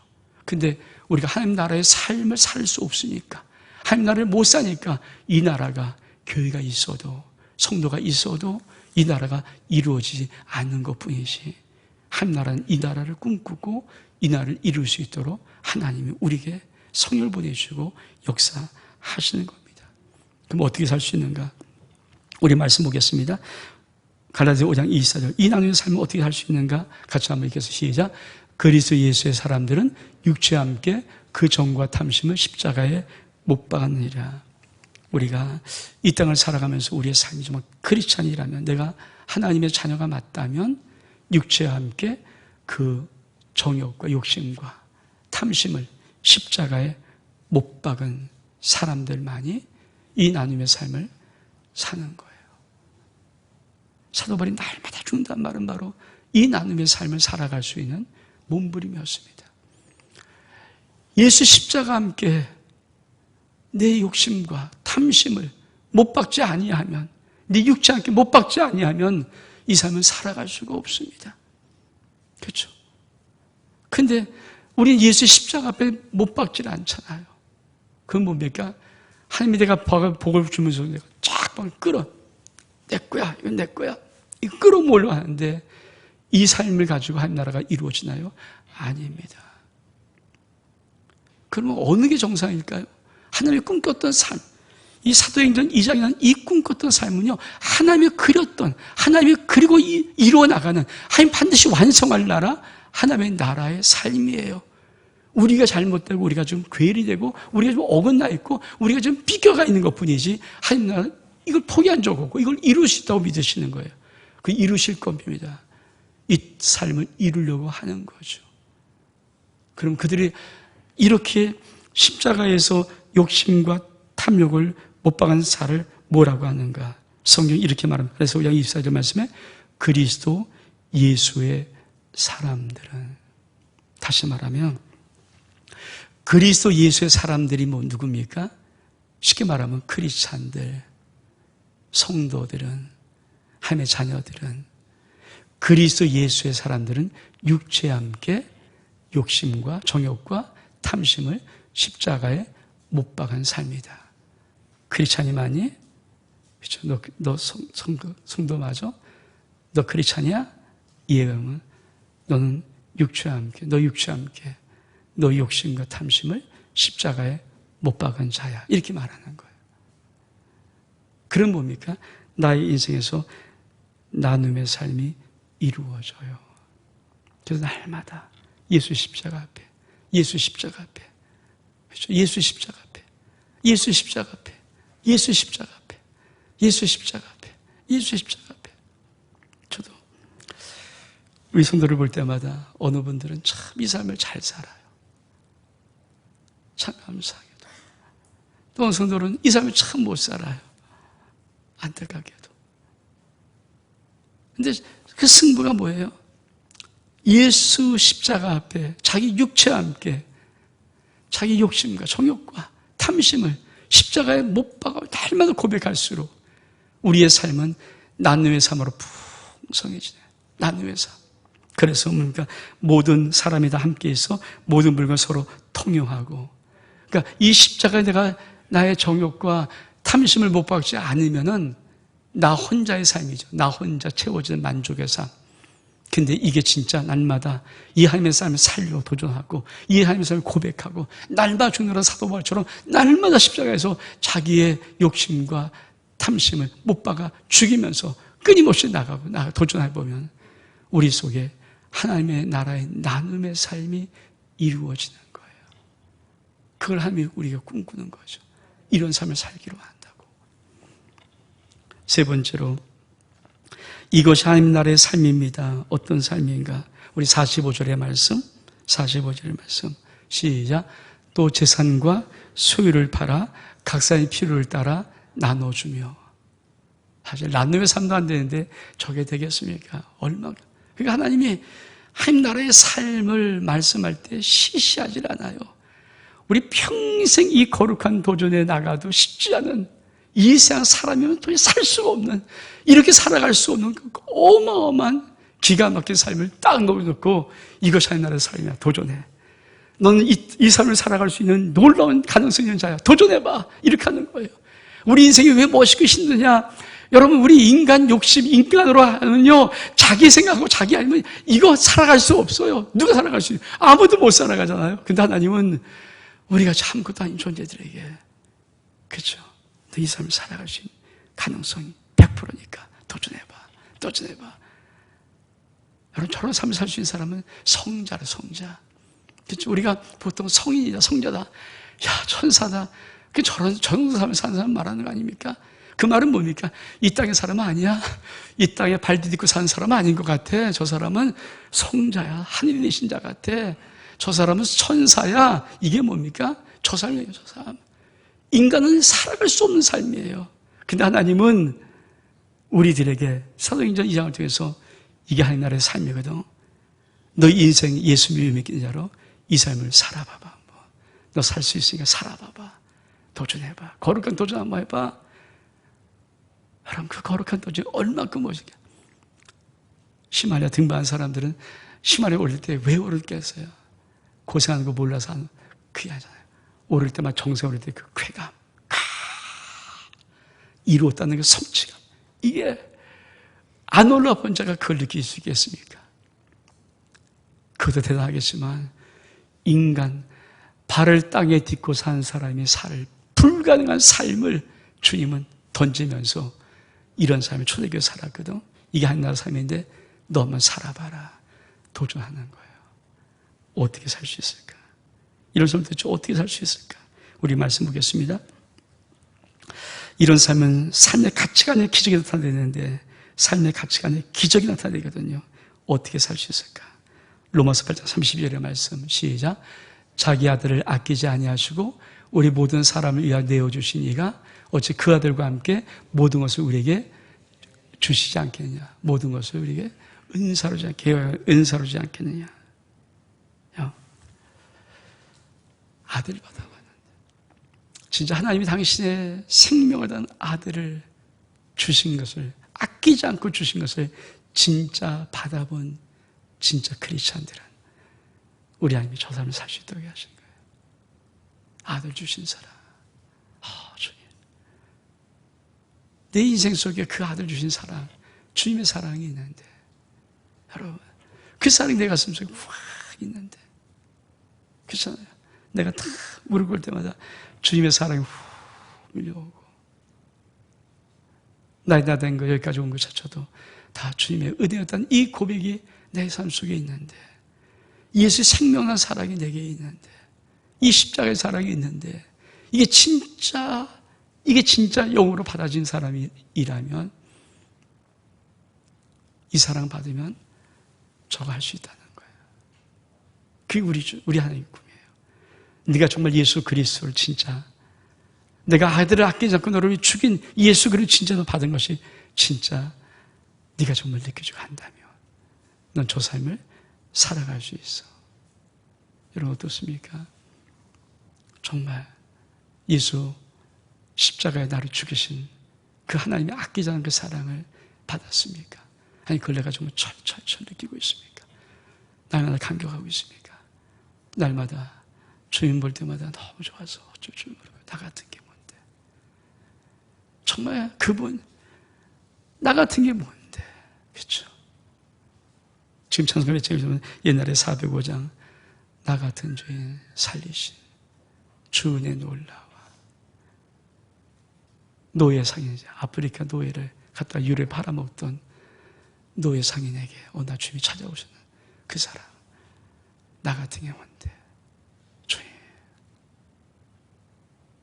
근데 우리가 하나님 나라의 삶을 살 수 없으니까, 하나님 나라를 못 사니까 이 나라가, 교회가 있어도 성도가 있어도 이 나라가 이루어지지 않는 것뿐이지, 하나님 나라는 이 나라를 꿈꾸고 이 나라를 이룰 수 있도록 하나님이 우리에게 성령을 보내주고 역사하시는 겁니다. 그럼 어떻게 살 수 있는가? 우리 말씀 보겠습니다. 갈라디아 5장 24절. 이 나누는 삶을 어떻게 할 수 있는가? 같이 한번 읽겠습니다. 시작. 그리스도 예수의 사람들은 육체와 함께 그 정과 탐심을 십자가에 못 박았느니라. 우리가 이 땅을 살아가면서 우리의 삶이 정말 크리스찬이라면, 내가 하나님의 자녀가 맞다면 육체와 함께 그 정욕과 욕심과 탐심을 십자가에 못 박은 사람들만이 이 나눔의 삶을 사는 거예요. 사도 바울이 날마다 죽는다는 말은 바로 이 나눔의 삶을 살아갈 수 있는 몸부림이었습니다. 예수 십자가와 함께 내 욕심과 탐심을 못 박지 아니하면, 네 육체와 함께 못 박지 아니하면 이 삶은 살아갈 수가 없습니다. 그렇죠? 근데 우리는 예수 십자가 앞에 못 박질 않잖아요. 그건 뭡니까? 하나님이 내가 복을 주면서 내가 쫙 끌어. 내 거야, 이건 내 거야. 이거 끌어모으려고 하는데 이 삶을 가지고 하나님 나라가 이루어지나요? 아닙니다. 그러면 어느 게 정상일까요? 하나님이 꿈꿨던 삶, 이 사도행전 2장이라는 이 꿈꿨던 삶은요, 하나님이 그렸던, 하나님이 그리고 이루어 나가는, 하나님 반드시 완성할 나라, 하나님의 나라의 삶이에요. 우리가 잘못되고 우리가 좀 괴리되고 우리가 좀 어긋나 있고 우리가 좀 비껴가 있는 것뿐이지, 하나님 나라는 이걸 포기한 적 없고 이걸 이룰 수 있다고 믿으시는 거예요. 그 이루실 겁니다. 이 삶을 이루려고 하는 거죠. 그럼 그들이 이렇게 십자가에서 욕심과 탐욕을 못 박은 자를 뭐라고 하는가? 성경이 이렇게 말합니다. 그래서 5장 24절 말씀에 그리스도 예수의 사람들은, 다시 말하면 그리스도 예수의 사람들이 뭐 누굽니까? 쉽게 말하면 크리스찬들, 성도들은, 하나님의 자녀들은, 그리스도 예수의 사람들은 육체와 함께 욕심과 정욕과 탐심을 십자가에 못 박은 삶이다. 크리스찬이 맞니? 그렇죠? 너 성도 맞아? 너 크리스찬이야? 이해하면 너는 육체와 함께, 너 육체와 함께 너 욕심과 탐심을 십자가에 못 박은 자야. 이렇게 말하는 거예요. 그럼 뭡니까? 나의 인생에서 나눔의 삶이 이루어져요. 그래서 날마다 예수 십자가 앞에, 예수 십자가 앞에, 그렇죠? 예수 십자가 앞에, 예수 십자가 앞에, 예수 십자가 앞에, 예수 십자가 앞에, 예수 십자가 앞에. 저도 우리 성도를 볼 때마다 어느 분들은 참 이 삶을 잘 살아요. 참 감사하게도. 또 어느 성도는 이 삶을 참 못 살아요. 안타깝게도. 근데 그 승부가 뭐예요? 예수 십자가 앞에 자기 육체와 함께 자기 욕심과 정욕과 탐심을 십자가에 못 박아 날마다 고백할수록 우리의 삶은 나눔의 삶으로 풍성해지네. 나눔의 삶. 그래서 그러니까 모든 사람이 다 함께 있어 모든 물건 서로 통용하고, 그러니까 이 십자가에 내가 나의 정욕과 탐심을 못 박지 않으면은 나 혼자의 삶이죠. 나 혼자 채워지는 만족의 삶. 근데 이게 진짜 날마다 이 하나님의 삶을 살려 도전하고 이 하나님의 삶을 고백하고 날마다 죽느라 사도 바울처럼 날마다 십자가에서 자기의 욕심과 탐심을 못 박아 죽이면서 끊임없이 나가고 도전해보면 우리 속에 하나님의 나라의 나눔의 삶이 이루어지는 거예요. 그걸 하나님이 우리가 꿈꾸는 거죠. 이런 삶을 살기로 한다고. 세 번째로, 이것이 하나님 나라의 삶입니다. 어떤 삶인가? 우리 45절의 말씀, 45절의 말씀. 시작. 또 재산과 소유를 팔아 각 사람의 필요를 따라 나눠주며. 사실 나눔의 삶도 안 되는데 저게 되겠습니까? 얼마나. 그러니까 하나님이 하나님 나라의 삶을 말씀할 때 시시하지 않아요. 우리 평생 이 거룩한 도전에 나가도 쉽지 않은 이 세상 사람이면 도저히 살 수가 없는, 이렇게 살아갈 수 없는 그 어마어마한 기가 막힌 삶을 딱 넣어놓고 이것이 하나님의 삶이야. 도전해. 너는 이 삶을 살아갈 수 있는 놀라운 가능성이 있는 자야. 도전해봐. 이렇게 하는 거예요. 우리 인생이 왜 멋있고 힘드냐? 여러분, 우리 인간 욕심, 인간으로 하면요, 자기 생각하고 자기 아니면 이거 살아갈 수 없어요. 누가 살아갈 수 있어요? 아무도 못 살아가잖아요. 근데 하나님은 우리가 아무것도 아닌 존재들에게, 그렇죠? 이 삶을 살아갈 수 있는 가능성이 100%니까 도전해봐. 도전해봐. 여러분, 저런 삶을 살 수 있는 사람은 성자라, 성자. 그렇죠? 우리가 보통 성인이다, 성자다, 야, 천사다. 저런 삶을 사는 사람 말하는 거 아닙니까? 그 말은 뭡니까? 이 땅의 사람은 아니야. 이 땅에 발 디딛고 사는 사람은 아닌 것 같아. 저 사람은 성자야. 하늘에 계신 자 같아. 저 사람은 천사야. 이게 뭡니까? 저 삶이에요, 저 사람. 인간은 살아갈 수 없는 삶이에요. 근데 하나님은 우리들에게 사도행전 2장을 통해서 이게 하나님 나라의 삶이거든. 너 인생 예수 믿는 자로 이 삶을 살아봐봐. 너 살 수 있으니까 살아봐봐. 도전해봐. 거룩한 도전 한번 해봐. 여러분, 그 거룩한 도전이 얼마큼 멋있게. 히말라야 등반한 사람들은 히말라야 오를 때 왜 오르겠어요? 고생하는 거 몰라서 하는 그게 아니잖아요. 오를 때만 정성 오를 때 그 쾌감, 이루었다는 그 성취감, 이게 안 올라본 자가 그걸 느낄 수 있겠습니까? 그것도 대단하겠지만 인간, 발을 땅에 딛고 산 사람이 살 불가능한 삶을 주님은 던지면서 이런 삶을 초대교회 살았거든. 이게 하나님 나라 삶인데 너 한번 살아봐라. 도전하는 거예요. 어떻게 살 수 있을까? 이런 삶을 대체 어떻게 살 수 있을까? 우리 말씀 보겠습니다. 이런 삶은 삶의 가치관의 기적이 나타내는데 삶의 가치관의 기적이 나타내거든요. 어떻게 살 수 있을까? 로마서 8장 32절의 말씀 시작. 자기 아들을 아끼지 아니하시고 우리 모든 사람을 위하여 내어주신 이가 어찌 그 아들과 함께 모든 것을 우리에게 주시지 않겠느냐. 모든 것을 우리에게 은사로 주지 않겠느냐. 아들을 받아봤는데 진짜 하나님이 당신의 생명을 다한 아들을 주신 것을, 아끼지 않고 주신 것을 진짜 받아본 진짜 크리스찬들은 우리 하나님이 저 사람을 살 수 있도록 하신 거예요. 아들 주신 사람. 주님. 내 인생 속에 그 아들 주신 사랑, 주님의 사랑이 있는데, 여러분, 그 사랑이 내 가슴 속에 확 있는데, 그렇잖아요. 내가 탁 무릎 꿇을 때마다 주님의 사랑이 훅 밀려오고, 나이 다 된 거 여기까지 온 것조차도 다 주님의 은혜였다는 이 고백이 내 삶 속에 있는데, 예수의 생명난 사랑이 내게 있는데, 이 십자가의 사랑이 있는데, 이게 진짜 영으로 받아진 사람이라면, 이 사랑 받으면 저거 할 수 있다는 거예요. 그게 우리 하나님의 꿈이에요. 네가 정말 예수 그리스도를 진짜, 내가 아들을 아끼지 않고 너를 죽인 예수 그리스도를 진짜 너 받은 것이 진짜 네가 정말 느껴지고 한다면 넌 저 삶을 살아갈 수 있어. 여러분 어떻습니까? 정말 예수 십자가에 나를 죽이신 그 하나님의 아끼지 않은 그 사랑을 받았습니까? 아니 그걸 내가 정말 철철철 느끼고 있습니까? 날마다 감격하고 있습니까? 날마다 주님 볼 때마다 너무 좋아서 어쩔 줄 모르고 나 같은 게 뭔데? 정말 그분 나 같은 게 뭔데? 그렇죠? 지금 찬송가 외치면 옛날에 405장 나 같은 죄인 살리신 주 은혜 놀라와 노예 상인이자 아프리카 노예를 갖다 유래 팔아먹던 노예 상인에게 나 주님이 찾아오시는 그 사람 나 같은 게 뭔데? 주님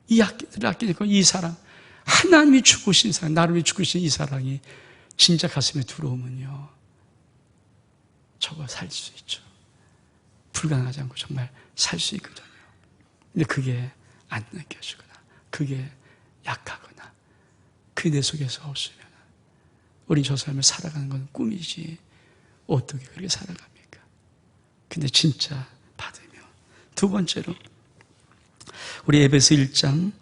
이 아끼들 아끼니까 이 사랑 하나님이 죽으신 사랑 나를 위해 죽으신 이 사랑이 진짜 가슴에 들어오면요 저거 살 수 있죠. 불가능하지 않고 정말 살 수 있거든요. 근데 그게 안 느껴지거나 그게 약하거나 그게 내 속에서 없으면 우리 저 삶을 살아가는 건 꿈이지 어떻게 그렇게 살아갑니까? 근데 진짜 받으면 두 번째로 우리 에베소 1장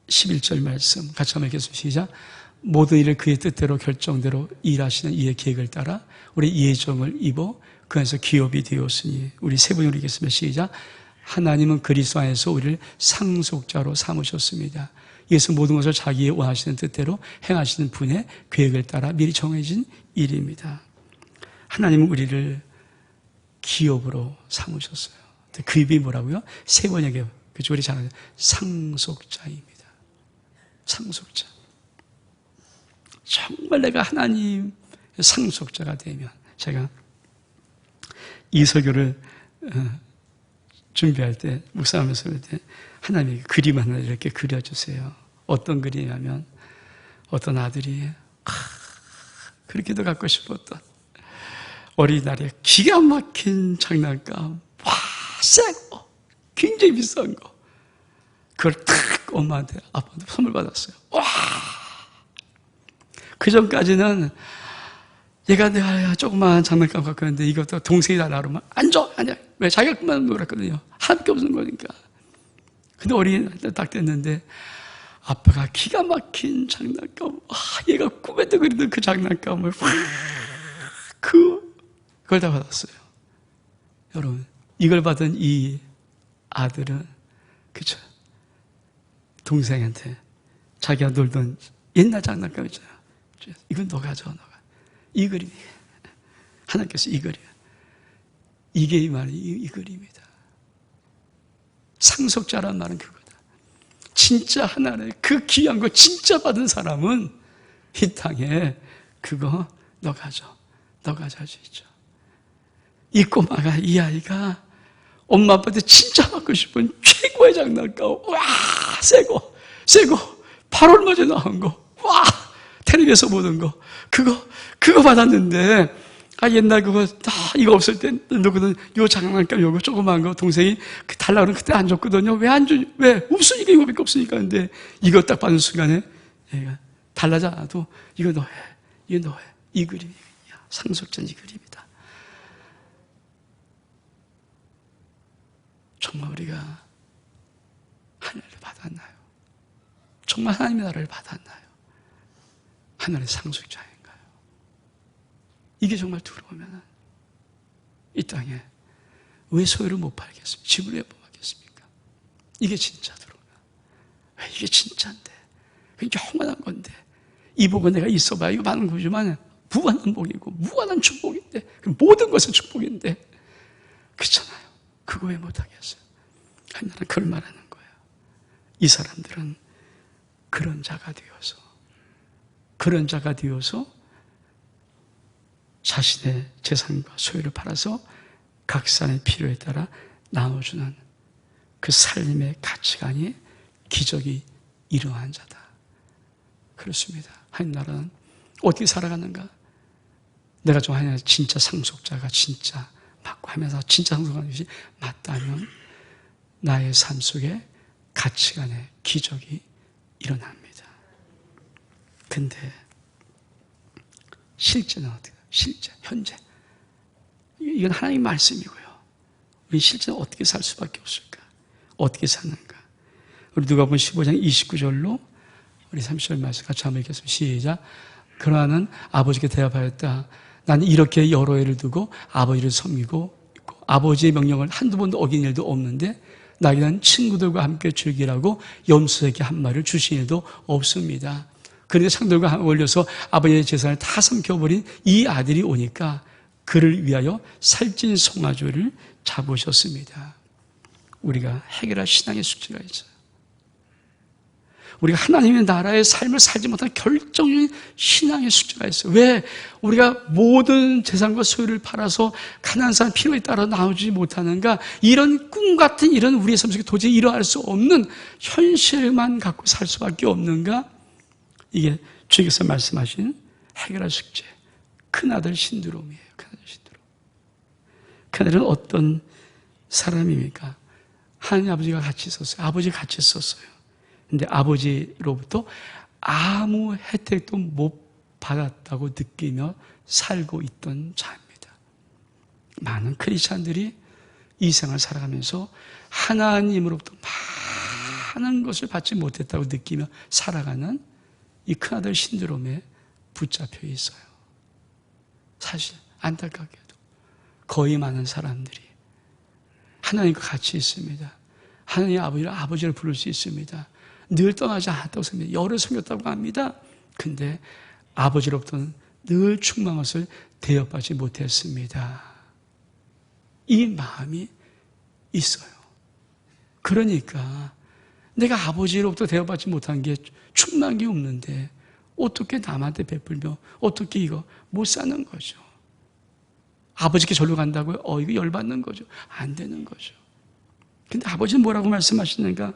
11절 말씀 같이 한번 읽겠습니다. 시작. 모든 일을 그의 뜻대로 결정대로 일하시는 이의 계획을 따라 우리 예정을 입어 그 안에서 기업이 되었으니. 우리 세 분으로 읽겠습니다. 시작. 하나님은 그리스도 안에서 우리를 상속자로 삼으셨습니다. 이것은 모든 것을 자기의 원하시는 뜻대로 행하시는 분의 계획을 따라 미리 정해진 일입니다. 하나님은 우리를 기업으로 삼으셨어요. 그 입이 뭐라고요? 세 번역에 그죠? 우리 잘 아는 상속자입니다. 상속자. 정말 내가 하나님 상속자가 되면, 제가 이 설교를 준비할 때, 묵상하면서 할 때 하나님이 그림 하나 이렇게 그려주세요. 어떤 그림이냐면 어떤 아들이 그렇게도 갖고 싶었던 어린이날에 기가 막힌 장난감, 새 거, 굉장히 비싼 거, 그걸 탁 엄마한테 아빠한테 선물 받았어요. 와! 그 전까지는 얘가 내가 조그만 장난감 갖고 있는데 이것도 동생이 달라고 그러면 안 줘! 아니야. 왜? 자기가 그만 놀았거든요. 하나밖에 없는 거니까. 근데 어린이날 딱 됐는데 아빠가 기가 막힌 장난감, 얘가 꿈에도 그리던 그 장난감을 그걸 다 받았어요. 여러분, 이걸 받은 이 아들은, 그쵸? 동생한테 자기가 놀던 옛날 장난감 있잖아요. 이건 너 가져, 너가. 이 그림이. 하나님께서 이 그림. 이게 이 말이 이 그림이다. 상속자란 말은 그거다. 진짜 하나님, 그 귀한 거 진짜 받은 사람은 이 땅에 그거 너 가져. 너가 가질 수 있죠. 이 꼬마가, 이 아이가 엄마 아빠한테 진짜 받고 싶은 최고의 장난감, 와, 새거, 8월 말에 나온 거, 와, 텔레비에서 보던 거, 그거 받았는데, 옛날 그거, 이거 없을 때, 누구든 요 장난감, 요거 조그만 거, 동생이 달라고 그러면 그때 안 줬거든요. 왜 안 줘? 왜? 없으니까, 이거밖에 없으니까. 근데 이거 딱 받는 순간에, 얘가 달라지 않아도, 이거 너 해. 이 그림이야. 상속자는 이 그림이다. 정말 우리가 하늘을 받았나요? 정말 하나님의 나라를 받았나요? 하늘의 상속자인가요? 이게 정말 들어오면 이 땅에 왜 소유를 못 팔겠습니까? 집을 왜 못 팔겠습니까? 이게 진짜 들어오면, 왜 이게 진짜인데, 이게 영원한 건데, 이 복은 내가 있어봐야 이거 많은 거지만 무한한 복이고 무한한 축복인데, 모든 것은 축복인데, 그렇잖아요. 그거 왜 못하겠어요? 나는 그걸 말하는 거예요. 이 사람들은 그런 자가 되어서 자신의 재산과 소유를 팔아서 각 사람의 필요에 따라 나눠주는 그 삶의 가치관이, 기적이 이러한 자다. 그렇습니다. 하나님 나라는 어떻게 살아가는가? 내가 좀 하나님 진짜 상속자가 진짜 맞고 하면서 진짜 상속하는 것이 맞다면 나의 삶 속에 가치관의 기적이 일어납니다. 근데 실제는 어떻게? 실제, 현재. 이건 하나님의 말씀이고요. 우리 실제는 어떻게 살 수밖에 없을까? 어떻게 사는가? 우리 누가복음 15장 29절로 우리 30절 말씀 같이 한번 읽겠습니다. 시작. 그러나는 아버지께 대답하였다. 나는 이렇게 여러 해를 두고 아버지를 섬기고 있고 아버지의 명령을 한두 번도 어긴 일도 없는데 나에게는 친구들과 함께 즐기라고 염소에게 한 마리를 주신 일도 없습니다. 그런데 상들과 어울려서 아버지의 재산을 다 삼켜버린 이 아들이 오니까 그를 위하여 살찐 송아지를 잡으셨습니다. 우리가 해결할 신앙의 숙제가 있어요. 우리가 하나님의 나라의 삶을 살지 못하는 결정적인 신앙의 숙제가 있어요. 왜? 우리가 모든 재산과 소유를 팔아서 가난한 사람 필요에 따라 나오지 못하는가? 이런 꿈 같은 이런 우리의 삶 속에 도저히 일어날 수 없는 현실만 갖고 살 수밖에 없는가? 이게 주님께서 말씀하신 해결할 숙제, 큰아들 신드롬이에요. 큰아들 신드롬. 큰아들은 어떤 사람입니까? 하나님 아버지가 같이 있었어요. 아버지가 같이 있었어요. 근데 아버지로부터 아무 혜택도 못 받았다고 느끼며 살고 있던 자입니다. 많은 크리스찬들이 이 생을 살아가면서 하나님으로부터 하는 것을 받지 못했다고 느끼며 살아가는 이 큰아들 신드롬에 붙잡혀 있어요. 사실 안타깝게도 거의 많은 사람들이 하나님과 같이 있습니다. 하나님 아버지를 부를 수 있습니다. 늘 떠나지 않았다고 생각합니다. 열을 섬겼다고 합니다. 근데 아버지로부터는 늘 충만한 것을 대접받지 못했습니다. 이 마음이 있어요. 그러니까 내가 아버지로부터 대접받지 못한 게 충만한 게 없는데 어떻게 남한테 베풀며 어떻게 이거 못 사는 거죠. 아버지께 절로 간다고요? 이거 열받는 거죠. 안 되는 거죠. 근데 아버지는 뭐라고 말씀하시는가?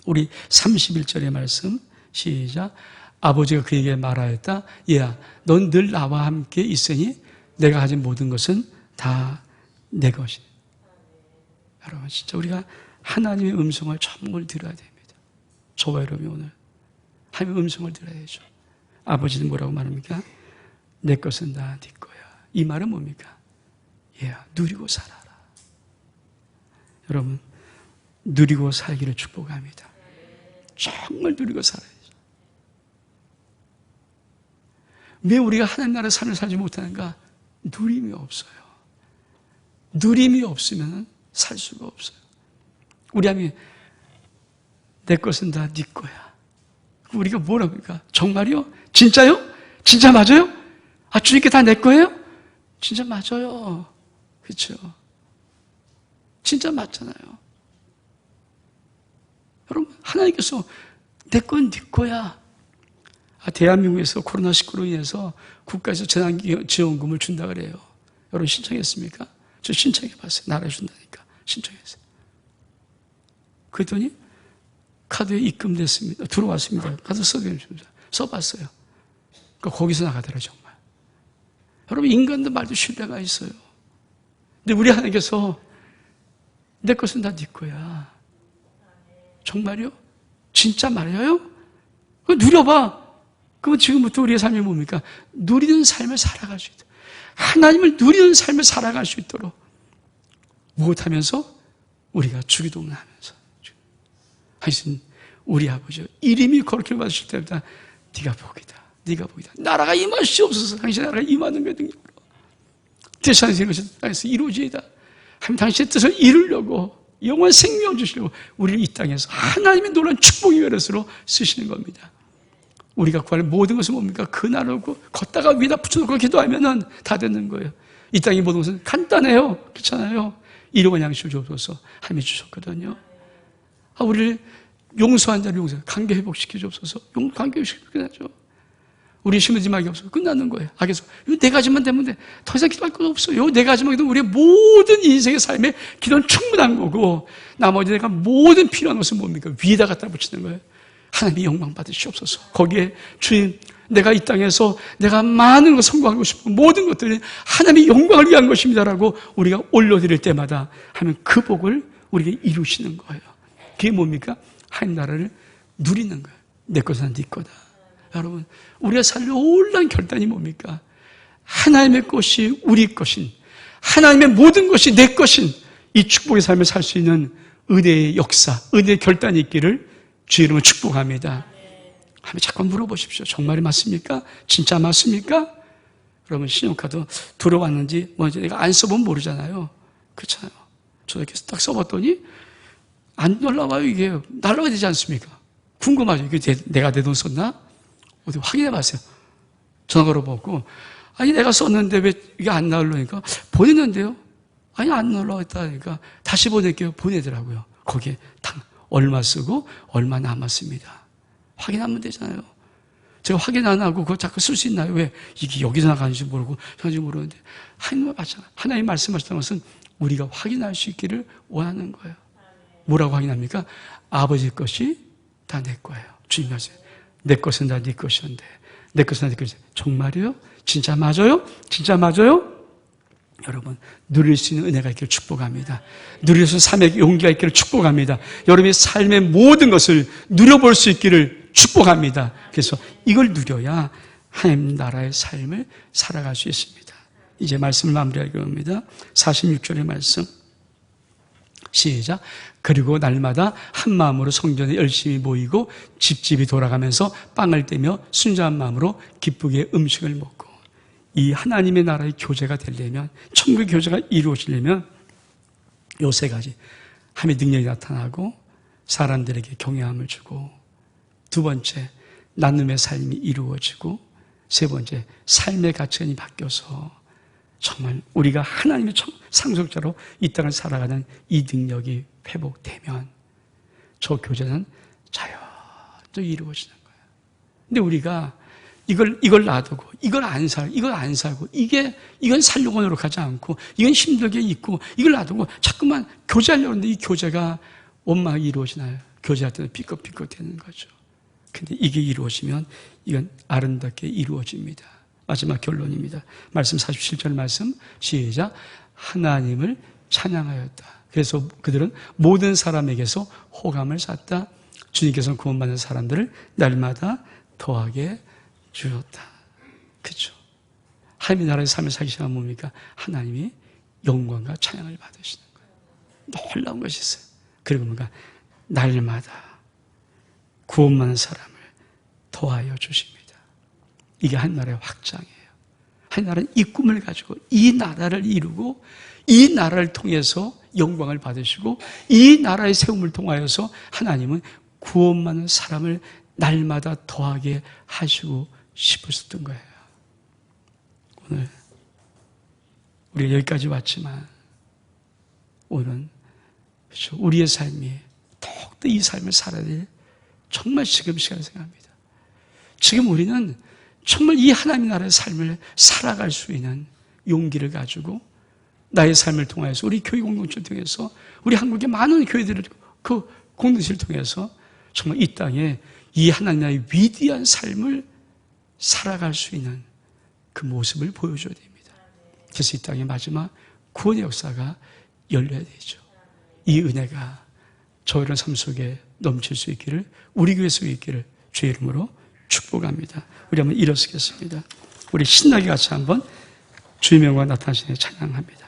우리 31절의 말씀 시작. 아버지가 그에게 말하였다. 얘야, 넌 늘 나와 함께 있으니 내가 가진 모든 것은 다 내 것이. 여러분 진짜 우리가 하나님의 음성을 정말 들어야 됩니다. 저와 여러분이 오늘 하나님의 음성을 들어야죠. 아버지는 뭐라고 말합니까? 내 것은 다 네 거야. 이 말은 뭡니까? 얘야, 누리고 살아라. 여러분 누리고 살기를 축복합니다. 정말 누리고 살아야죠. 왜 우리가 하나님 나라의 삶을 살지 못하는가? 누림이 없어요. 누림이 없으면 살 수가 없어요. 우리 하나님 내 것은 다 네 거야. 우리가 뭐랍니까? 정말요? 진짜요? 진짜 맞아요? 주님께 다 내 거예요? 진짜 맞아요. 그렇죠? 진짜 맞잖아요. 여러분 하나님께서 내 건 네 거야. 대한민국에서 코로나19로 인해서 국가에서 재난지원금을 준다 그래요. 여러분 신청했습니까? 저 신청해봤어요. 나라에 준다니까 신청했어요. 그랬더니 카드에 입금됐습니다. 들어왔습니다. 카드 써봤어요. 그러니까 거기서 나가더라 정말. 여러분 인간도 말도 신뢰가 있어요. 근데 우리 하나님께서 내 것은 다 네 거야. 정말요? 진짜 말이에요? 누려봐. 그럼 지금부터 우리의 삶이 뭡니까? 누리는 삶을 살아갈 수 있도록, 하나님을 누리는 삶을 살아갈 수 있도록 무엇하면서? 우리가 주기도문하면서. 하여튼 우리 아버지 이름이 거룩히 받으실 때마다 네가 복이다. 네가 복이다. 나라가 임하시옵소서. 당신의 나라가 임하는 것 등으로 뜻하는 것이 땅에서 이루어지이다. 하나님 당신의 뜻을 이루려고 영원 생명을 주시려고 우리를 이 땅에서 하나님의 놀라운 축복의 벼롯으로 쓰시는 겁니다. 우리가 구하는 모든 것은 뭡니까? 그 나라고 걷다가 위에다 붙여놓고 기도하면은 다 되는 거예요. 이 땅의 모든 것은 간단해요. 그렇잖아요. 일용할 양식을 주옵소서 하나님이 주셨거든요. 우리를 용서한 자를 용서, 관계 회복시켜 주옵소서. 관계 회복시켜 끝나죠. 우리 심으지막이 없어 끝나는 거예요. 악에서 이 네 가지만 되면 돼. 더 이상 기도할 것 없어요. 이 네 가지만 해도 우리의 모든 인생의 삶에 기도는 충분한 거고 나머지 내가 모든 필요한 것은 뭡니까? 위에다 갖다 붙이는 거예요. 하나님이 영광 받으시옵소서. 거기에 주님 내가 이 땅에서 내가 많은 걸 성공하고 싶은 모든 것들은 하나님의 영광을 위한 것입니다라고 우리가 올려드릴 때마다 하면 그 복을 우리에게 이루시는 거예요. 그게 뭡니까? 하나님 나라를 누리는 거예요. 내 것은 네 거다. 여러분 우리가 살려 올라온 결단이 뭡니까? 하나님의 것이 우리 것인, 하나님의 모든 것이 내 것인 이 축복의 삶을 살 수 있는 은혜의 역사, 은혜의 결단이 있기를 주의 이름으로 축복합니다. 하나님 자꾸 물어보십시오. 정말이 맞습니까? 진짜 맞습니까? 그러면 신용카드 들어왔는지 뭔지 내가 안 써보면 모르잖아요. 그렇잖아요. 저도 이렇게 딱 써봤더니 안 날라와요. 이게 날라와야 되지 않습니까? 궁금하죠. 이게 내가 내 돈 썼나? 어디 확인해 봤어요. 전화 걸어보고 아니 내가 썼는데 왜 이게 안 나오려니까 보냈는데요. 아니 안 날라왔다니까 다시 보낼게요. 보내더라고요. 거기에 얼마 쓰고 얼마 남았습니다. 확인하면 되잖아요. 제가 확인 안 하고 그거 자꾸 쓸 수 있나요? 왜? 이게 여기서 나가는지 모르고 저런지 모르는데 하나님 말씀하셨던 것은 우리가 확인할 수 있기를 원하는 거예요. 뭐라고 확인합니까? 아버지 것이 다 내 거예요. 주님 말씀. 내 것은 다 네 것이었는데 내 것은 다 네 것이 정말이요? 진짜 맞아요? 진짜 맞아요? 여러분 누릴 수 있는 은혜가 있기를 축복합니다. 누릴 수 있는 삶의 용기가 있기를 축복합니다. 여러분의 삶의 모든 것을 누려볼 수 있기를 축복합니다. 그래서 이걸 누려야 하나님 나라의 삶을 살아갈 수 있습니다. 이제 말씀을 마무리하려고 합니다. 46절의 말씀 시작. 그리고 날마다 한 마음으로 성전에 열심히 모이고 집집이 돌아가면서 빵을 떼며 순수한 마음으로 기쁘게 음식을 먹고, 이 하나님의 나라의 교제가 되려면, 천국의 교제가 이루어지려면 요 세 가지, 하나님의 능력이 나타나고 사람들에게 경외함을 주고, 두 번째 나눔의 삶이 이루어지고, 세 번째 삶의 가치관이 바뀌어서 정말 우리가 하나님의 상속자로 이 땅을 살아가는 이 능력이 회복되면 저 교제는 자연적으로 이루어지는 거예요. 근데 우리가 이걸 놔두고 이걸 안 살고 이건 살려고 노력하지 않고 이건 힘들게 있고 이걸 놔두고 자꾸만 교제하려고 하는데 이 교제가 원만하게 이루어지나요? 교제할 때는 삐걱삐걱 되는 거죠. 근데 이게 이루어지면 이건 아름답게 이루어집니다. 마지막 결론입니다. 말씀 47절 말씀 시작. 하나님을 찬양하였다. 그래서 그들은 모든 사람에게서 호감을 샀다. 주님께서는 구원받는 사람들을 날마다 더하게 주었다. 그렇죠? 하나님의 나라의 삶을 살기 시작하면 뭡니까? 하나님이 영광과 찬양을 받으시는 거예요. 놀라운 것이 있어요. 그리고 뭔가 날마다 구원받는 사람을 더하여 주십니다. 이게 한 나라의 확장이에요. 한 나라는 이 꿈을 가지고 이 나라를 이루고 이 나라를 통해서 영광을 받으시고 이 나라의 세움을 통하여서 하나님은 구원받는 사람을 날마다 더하게 하시고 싶으셨던 거예요. 오늘 우리가 여기까지 왔지만 오늘은 그렇죠, 우리의 삶이 더욱더 이 삶을 살아야 될 정말 지금 시간 생각합니다. 지금 우리는 정말 이 하나님의 나라의 삶을 살아갈 수 있는 용기를 가지고 나의 삶을 통해서 우리 교회 공동체를 통해서 우리 한국의 많은 교회들을 그 공동체를 통해서 정말 이 땅에 이 하나님 나라의 위대한 삶을 살아갈 수 있는 그 모습을 보여줘야 됩니다. 그래서 이 땅의 마지막 구원의 역사가 열려야 되죠. 이 은혜가 저희의 삶 속에 넘칠 수 있기를, 우리 교회 속에 있기를 주의 이름으로 축복합니다. 우리 한번 일어서겠습니다. 우리 신나게 같이 한번 주의 명과 나타나시네 찬양합니다.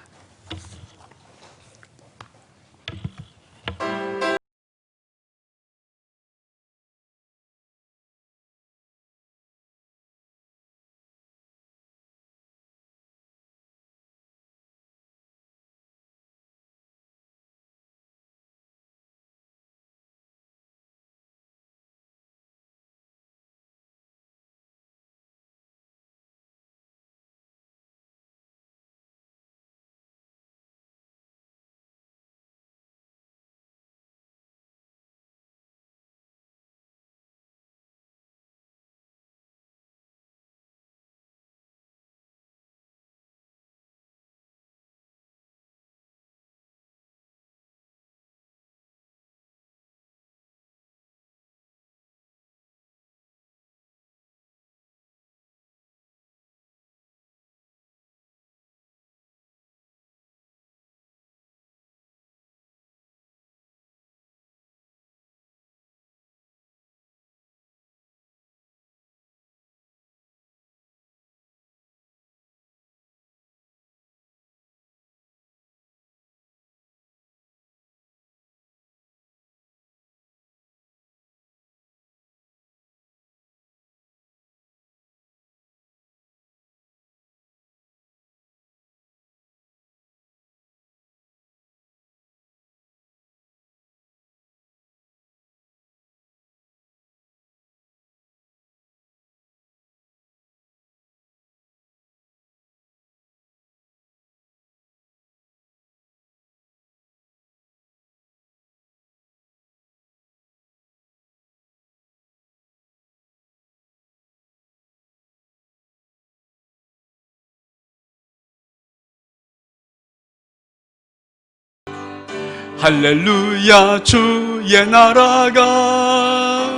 할렐루야 주의 나라가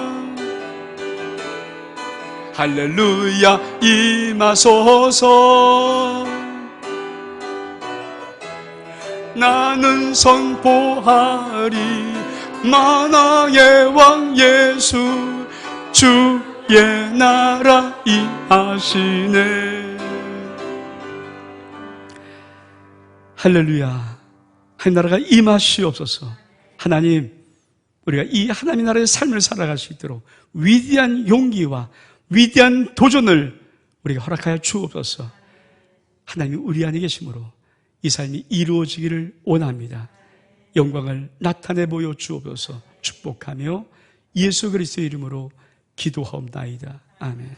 할렐루야 임하소서. 나는 선포하리 만왕의 왕 예수 주의 나라 임하시네. 할렐루야. 하나님 나라가 임하시옵소서. 하나님, 우리가 이 하나님 나라의 삶을 살아갈 수 있도록 위대한 용기와 위대한 도전을 우리가 허락하여 주옵소서. 하나님이 우리 안에 계심으로 이 삶이 이루어지기를 원합니다. 영광을 나타내 보여 주옵소서. 축복하며 예수 그리스도의 이름으로 기도하옵나이다. 아멘.